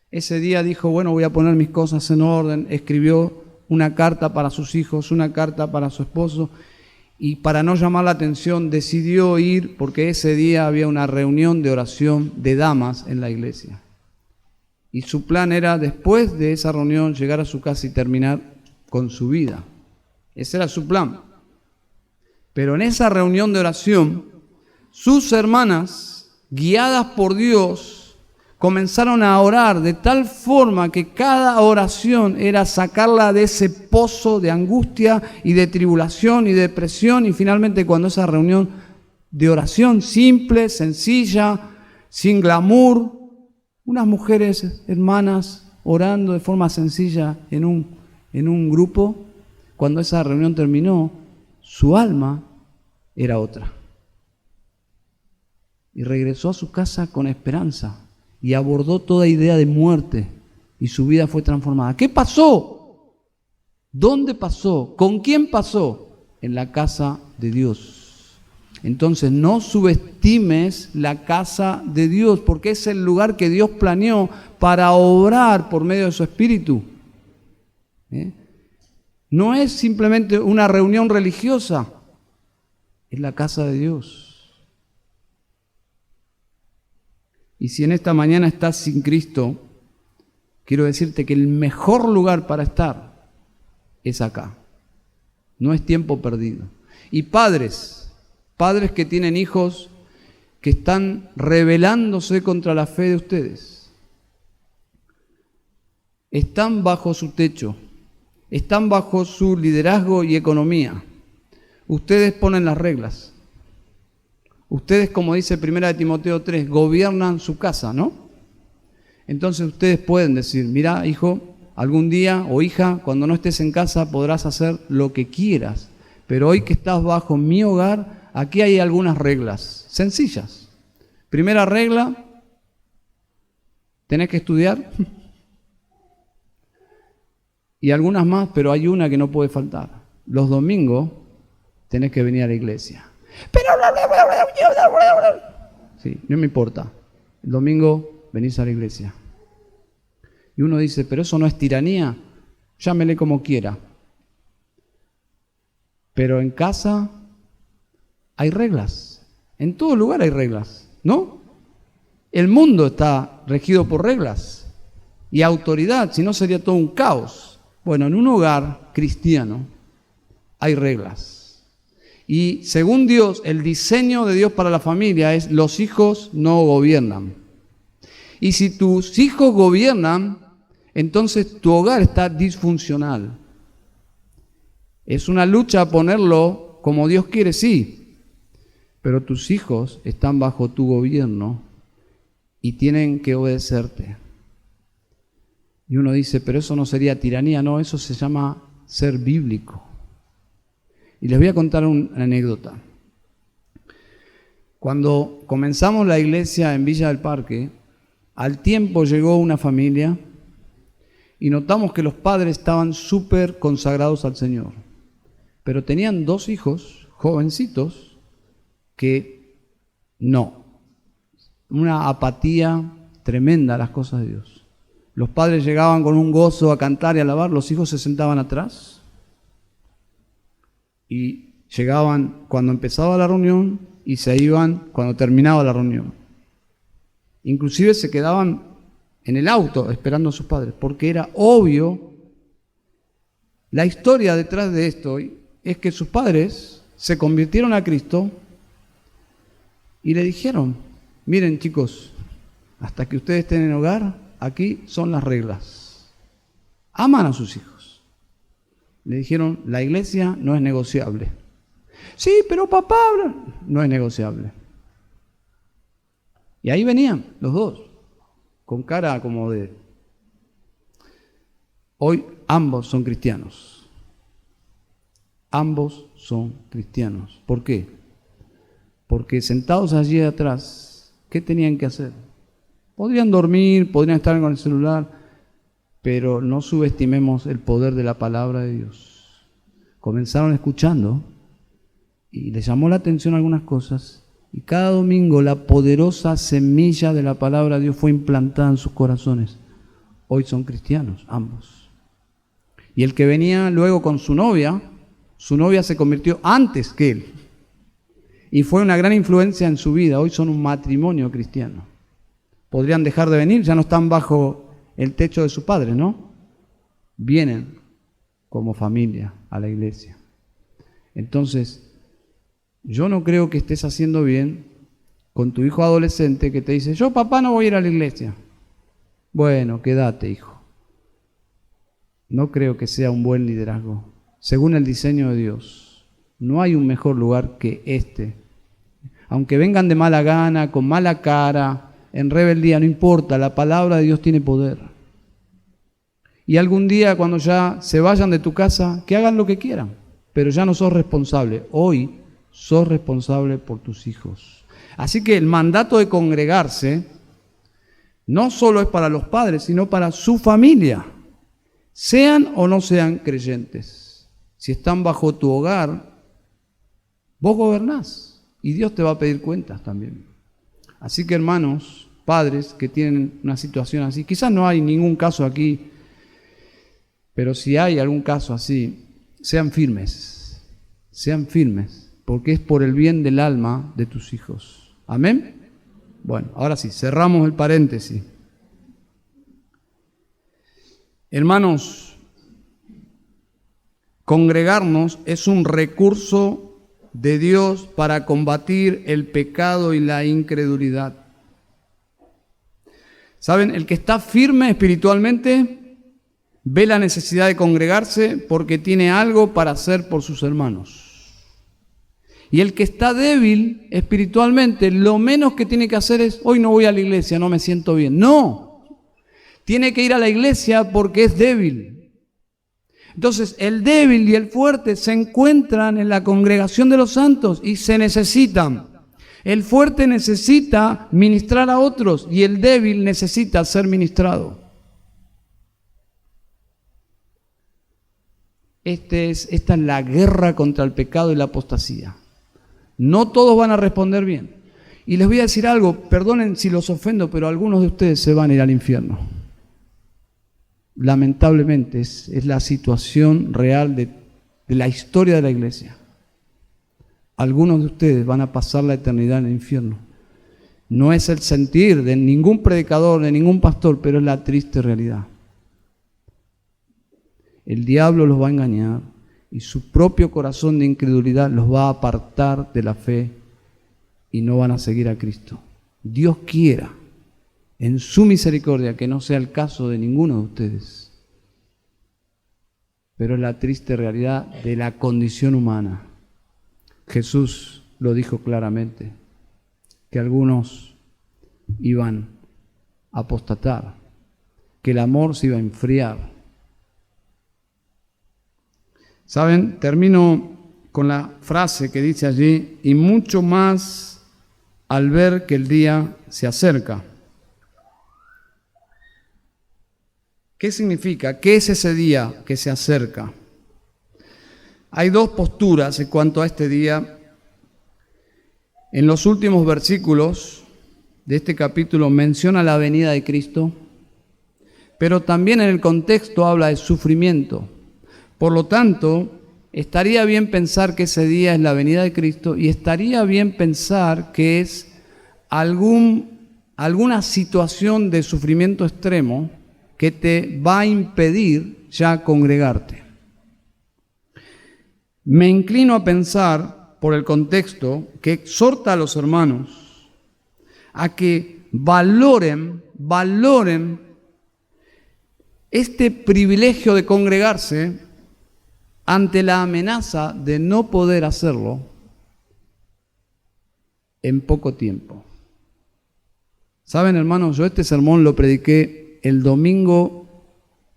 Ese día dijo, bueno, voy a poner mis cosas en orden. Escribió una carta para sus hijos, una carta para su esposo. Y para no llamar la atención decidió ir porque ese día había una reunión de oración de damas en la iglesia. Y su plan era, después de esa reunión, llegar a su casa y terminar con su vida. Ese era su plan. Pero en esa reunión de oración, sus hermanas, guiadas por Dios, comenzaron a orar de tal forma que cada oración era sacarla de ese pozo de angustia y de tribulación y depresión. Y finalmente, cuando esa reunión de oración simple, sencilla, sin glamour, unas mujeres hermanas orando de forma sencilla en un grupo, cuando esa reunión terminó, su alma era otra. Y regresó a su casa con esperanza y abordó toda idea de muerte y su vida fue transformada. ¿Qué pasó? ¿Dónde pasó? ¿Con quién pasó? En la casa de Dios. Entonces no subestimes la casa de Dios, porque es el lugar que Dios planeó para obrar por medio de su Espíritu. No es simplemente una reunión religiosa, es la casa de Dios. Y si en esta mañana estás sin Cristo, quiero decirte que el mejor lugar para estar es acá. No es tiempo perdido. Y padres que tienen hijos que están rebelándose contra la fe de ustedes, están bajo su techo, están bajo su liderazgo y economía. Ustedes ponen las reglas. Ustedes, como dice 1 Timoteo 3, gobiernan su casa, ¿no? Entonces ustedes pueden decir, mira, hijo, algún día, o hija, cuando no estés en casa podrás hacer lo que quieras, pero hoy que estás bajo mi hogar, aquí hay algunas reglas sencillas. Primera regla, tenés que estudiar. Y algunas más, pero hay una que no puede faltar. Los domingos tenés que venir a la iglesia. Pero sí, no me importa. El domingo venís a la iglesia. Y uno dice, pero eso no es tiranía. Llámele como quiera. Pero en casa hay reglas. En todo lugar hay reglas, ¿no? El mundo está regido por reglas y autoridad, si no sería todo un caos. Bueno, en un hogar cristiano hay reglas. Y según Dios, el diseño de Dios para la familia es: los hijos no gobiernan. Y si tus hijos gobiernan, entonces tu hogar está disfuncional. Es una lucha ponerlo como Dios quiere, sí. Pero tus hijos están bajo tu gobierno y tienen que obedecerte. Y uno dice, pero eso no sería tiranía. No, eso se llama ser bíblico. Y les voy a contar una anécdota. Cuando comenzamos la iglesia en Villa del Parque, al tiempo llegó una familia y notamos que los padres estaban súper consagrados al Señor. Pero tenían 2 hijos jovencitos que no, una apatía tremenda a las cosas de Dios. Los padres llegaban con un gozo a cantar y a alabar, los hijos se sentaban atrás y llegaban cuando empezaba la reunión y se iban cuando terminaba la reunión. Inclusive se quedaban en el auto esperando a sus padres, porque era obvio. La historia detrás de esto es que sus padres se convirtieron a Cristo y le dijeron: miren chicos, hasta que ustedes estén en hogar, aquí son las reglas. Aman a sus hijos. Le dijeron: la iglesia no es negociable. Sí, pero papá, no es negociable. Y ahí venían los dos, con cara como de... Hoy ambos son cristianos. Ambos son cristianos. ¿Por qué? Porque sentados allí atrás, ¿qué tenían que hacer? Podrían dormir, podrían estar con el celular, pero no subestimemos el poder de la palabra de Dios. Comenzaron escuchando y les llamó la atención algunas cosas, y cada domingo la poderosa semilla de la palabra de Dios fue implantada en sus corazones. Hoy son cristianos, ambos. Y el que venía luego con su novia se convirtió antes que él. Y fue una gran influencia en su vida. Hoy son un matrimonio cristiano. Podrían dejar de venir, ya no están bajo el techo de su padre, ¿no? Vienen como familia a la iglesia. Entonces, yo no creo que estés haciendo bien con tu hijo adolescente que te dice: yo papá no voy a ir a la iglesia. Bueno, quédate, hijo. No creo que sea un buen liderazgo. Según el diseño de Dios, no hay un mejor lugar que este. Aunque vengan de mala gana, con mala cara, en rebeldía, no importa, la palabra de Dios tiene poder. Y algún día, cuando ya se vayan de tu casa, que hagan lo que quieran, pero ya no sos responsable. Hoy sos responsable por tus hijos. Así que el mandato de congregarse no solo es para los padres, sino para su familia, sean o no sean creyentes. Si están bajo tu hogar, vos gobernás y Dios te va a pedir cuentas también. Así que, hermanos, padres que tienen una situación así, quizás no hay ningún caso aquí, pero si hay algún caso así, sean firmes, porque es por el bien del alma de tus hijos. ¿Amén? Bueno, ahora sí, cerramos el paréntesis. Hermanos, congregarnos es un recurso de Dios para combatir el pecado y la incredulidad. ¿Saben? El que está firme espiritualmente ve la necesidad de congregarse porque tiene algo para hacer por sus hermanos. Y el que está débil espiritualmente, lo menos que tiene que hacer es: hoy no voy a la iglesia, no me siento bien. No, tiene que ir a la iglesia porque es débil. Entonces, el débil y el fuerte se encuentran en la congregación de los santos y se necesitan. El fuerte necesita ministrar a otros y el débil necesita ser ministrado. Esta es la guerra contra el pecado y la apostasía. No todos van a responder bien. Y les voy a decir algo, perdonen si los ofendo, pero algunos de ustedes se van a ir al infierno. Lamentablemente es la situación real de la historia de la iglesia. Algunos de ustedes van a pasar la eternidad en el infierno. No es el sentir de ningún predicador, de ningún pastor, pero es la triste realidad. El diablo los va a engañar y su propio corazón de incredulidad los va a apartar de la fe y no van a seguir a Cristo. Dios quiera, en su misericordia, que no sea el caso de ninguno de ustedes. Pero es la triste realidad de la condición humana. Jesús lo dijo claramente, que algunos iban a apostatar, que el amor se iba a enfriar. ¿Saben? Termino con la frase que dice allí: y mucho más al ver que el día se acerca. ¿Qué significa? ¿Qué es ese día que se acerca? Hay dos posturas en cuanto a este día. En los últimos versículos de este capítulo menciona la venida de Cristo, pero también en el contexto habla de sufrimiento. Por lo tanto, estaría bien pensar que ese día es la venida de Cristo y estaría bien pensar que es alguna situación de sufrimiento extremo que te va a impedir ya congregarte. Me inclino a pensar, por el contexto, que exhorta a los hermanos a que valoren este privilegio de congregarse ante la amenaza de no poder hacerlo en poco tiempo. Saben, hermanos, yo este sermón lo prediqué el domingo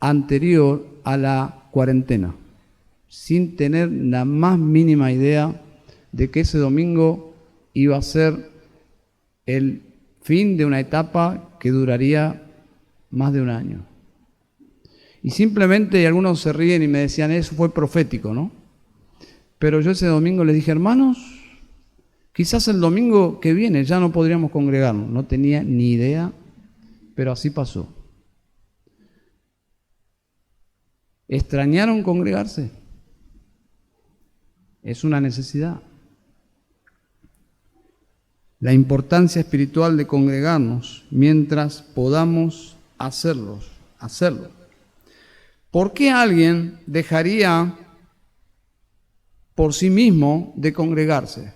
anterior a la cuarentena, sin tener la más mínima idea de que ese domingo iba a ser el fin de una etapa que duraría más de un año. Y simplemente algunos se ríen y me decían, eso fue profético, ¿no? Pero yo ese domingo les dije, hermanos, quizás el domingo que viene ya no podríamos congregarnos. No tenía ni idea, pero así pasó. ¿Extrañaron congregarse? Es una necesidad. La importancia espiritual de congregarnos mientras podamos hacerlo. ¿Por qué alguien dejaría por sí mismo de congregarse?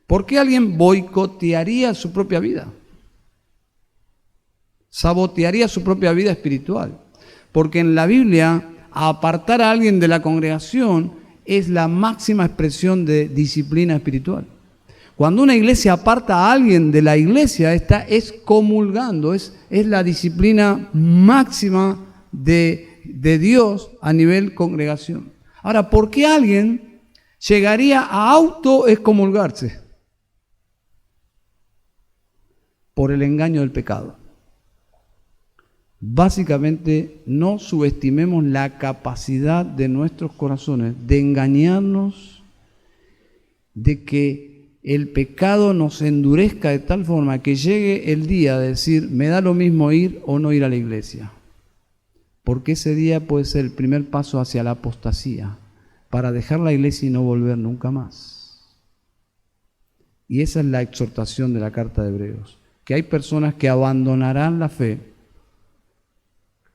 ¿Por qué alguien boicotearía su propia vida? Sabotearía su propia vida espiritual. Porque en la Biblia, apartar a alguien de la congregación es la máxima expresión de disciplina espiritual. Cuando una iglesia aparta a alguien de la iglesia, está excomulgando, es la disciplina máxima de Dios a nivel congregación. Ahora, ¿por qué alguien llegaría a autoexcomulgarse? Por el engaño del pecado. Básicamente, no subestimemos la capacidad de nuestros corazones de engañarnos, de que el pecado nos endurezca de tal forma que llegue el día de decir, me da lo mismo ir o no ir a la iglesia. Porque ese día puede ser el primer paso hacia la apostasía, para dejar la iglesia y no volver nunca más. Y esa es la exhortación de la carta de Hebreos, que hay personas que abandonarán la fe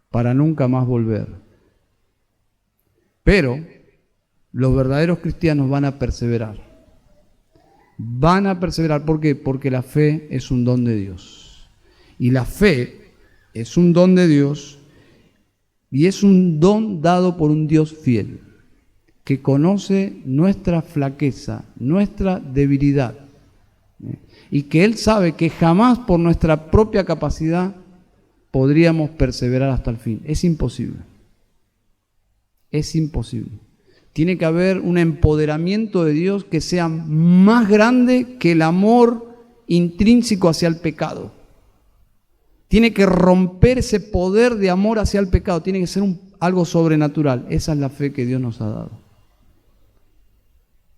para nunca más volver. Pero los verdaderos cristianos van a perseverar. Van a perseverar, ¿por qué? Porque la fe es un don de Dios. Y la fe es un don de Dios y es un don dado por un Dios fiel, que conoce nuestra flaqueza, nuestra debilidad. Y que Él sabe que jamás por nuestra propia capacidad podríamos perseverar hasta el fin. Es imposible. Es imposible. Tiene que haber un empoderamiento de Dios que sea más grande que el amor intrínseco hacia el pecado. Tiene que romper ese poder de amor hacia el pecado. Tiene que ser algo sobrenatural. Esa es la fe que Dios nos ha dado.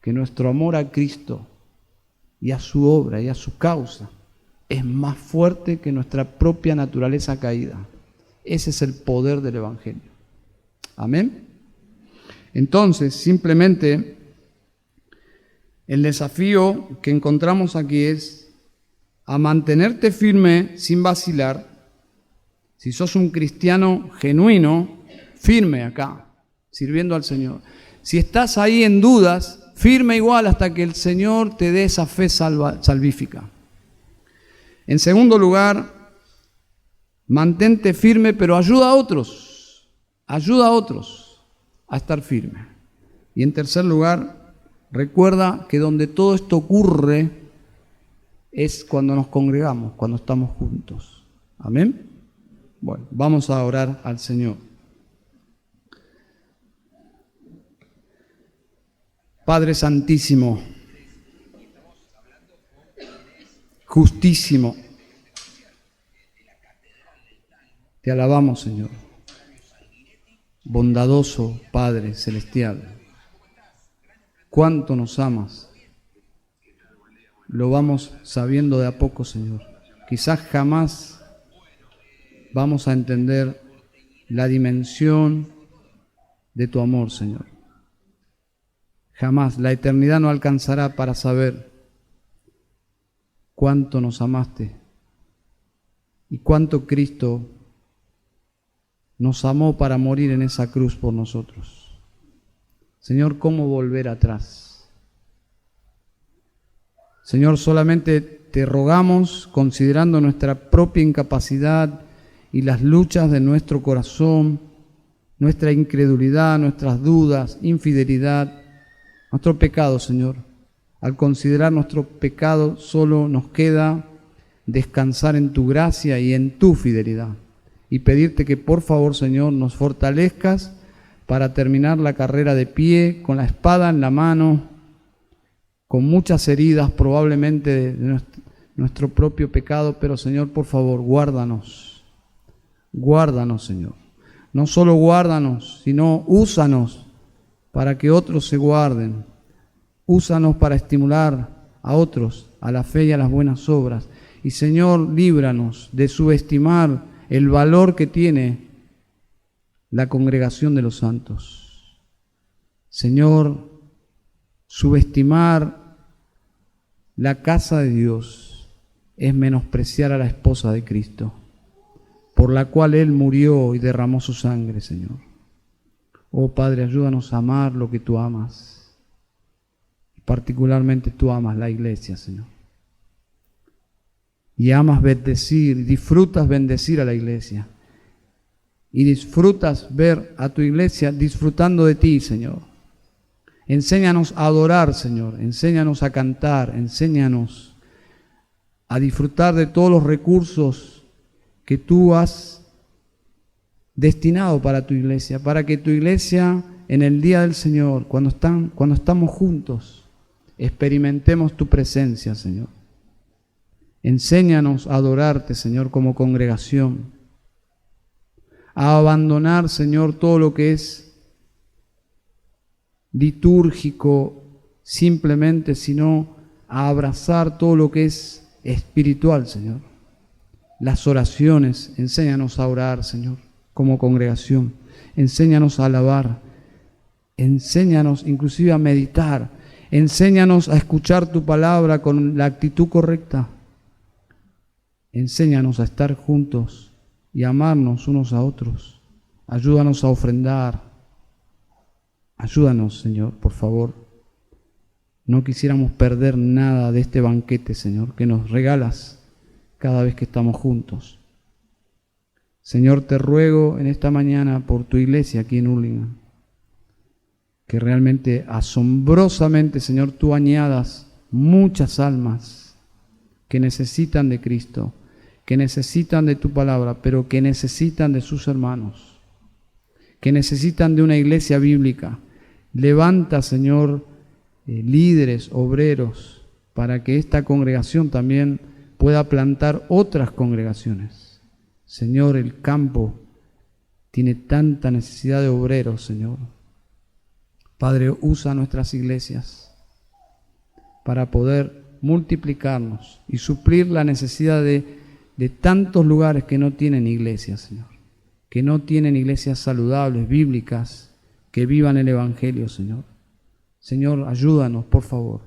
Que nuestro amor a Cristo y a su obra y a su causa es más fuerte que nuestra propia naturaleza caída. Ese es el poder del Evangelio. Amén. Entonces, simplemente, el desafío que encontramos aquí es a mantenerte firme sin vacilar. Si sos un cristiano genuino, firme acá, sirviendo al Señor. Si estás ahí en dudas, firme igual hasta que el Señor te dé esa fe salvífica. En segundo lugar, mantente firme, pero ayuda a otros a estar firme. Y en tercer lugar, recuerda que donde todo esto ocurre es cuando nos congregamos, cuando estamos juntos. Amén. Bueno, vamos a orar al Señor. Padre Santísimo, justísimo, te alabamos, Señor. bondadoso Padre celestial. Cuánto nos amas. Lo vamos sabiendo de a poco, Señor. Quizás jamás vamos a entender la dimensión de tu amor, Señor. Jamás. La eternidad no alcanzará para saber cuánto nos amaste y cuánto Cristo nos amó para morir en esa cruz por nosotros. Señor, ¿cómo volver atrás? Señor, solamente te rogamos, considerando nuestra propia incapacidad y las luchas de nuestro corazón, nuestra incredulidad, nuestras dudas, infidelidad, nuestro pecado, Señor. Al considerar nuestro pecado, solo nos queda descansar en tu gracia y en tu fidelidad. Y pedirte que por favor, Señor, nos fortalezcas para terminar la carrera de pie, con la espada en la mano, con muchas heridas probablemente de nuestro propio pecado, pero Señor, por favor, guárdanos. Guárdanos, Señor. No solo guárdanos, sino úsanos para que otros se guarden. Úsanos para estimular a otros a la fe y a las buenas obras. Y Señor, líbranos de subestimar el valor que tiene la congregación de los santos. Señor, subestimar la casa de Dios es menospreciar a la esposa de Cristo, por la cual Él murió y derramó su sangre, Señor. Oh Padre, ayúdanos a amar lo que tú amas. Particularmente tú amas la iglesia, Señor. Y amas bendecir, disfrutas bendecir a la iglesia. Y disfrutas ver a tu iglesia disfrutando de ti, Señor. Enséñanos a adorar, Señor. Enséñanos a cantar. Enséñanos a disfrutar de todos los recursos que tú has destinado para tu iglesia, para que tu iglesia en el día del Señor, cuando estamos juntos, experimentemos tu presencia, Señor. Enséñanos a adorarte, Señor, como congregación, a abandonar, Señor, todo lo que es litúrgico simplemente, sino a abrazar todo lo que es espiritual, Señor. Las oraciones, enséñanos a orar, Señor, como congregación. Enséñanos a alabar. Enséñanos inclusive a meditar. Enséñanos a escuchar tu palabra con la actitud correcta. Enséñanos a estar juntos y a amarnos unos a otros. Ayúdanos a ofrendar. Ayúdanos, Señor, por favor. No quisiéramos perder nada de este banquete, Señor, que nos regalas cada vez que estamos juntos. Señor, te ruego en esta mañana por tu iglesia aquí en Hurlingham, que realmente asombrosamente, Señor, tú añadas muchas almas que necesitan de Cristo, que necesitan de tu palabra, pero que necesitan de sus hermanos, que necesitan de una iglesia bíblica. Levanta, Señor, líderes, obreros, para que esta congregación también pueda plantar otras congregaciones. Señor, el campo tiene tanta necesidad de obreros, Señor. Padre, usa nuestras iglesias para poder multiplicarnos y suplir la necesidad de tantos lugares que no tienen iglesias, Señor. Que no tienen iglesias saludables, bíblicas, que vivan el Evangelio, Señor. Señor, ayúdanos, por favor,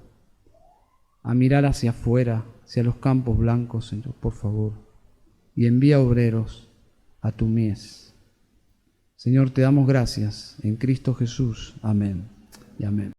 a mirar hacia afuera, hacia los campos blancos, Señor, por favor. Y envía obreros a tu mies. Señor, te damos gracias en Cristo Jesús. Amén y amén.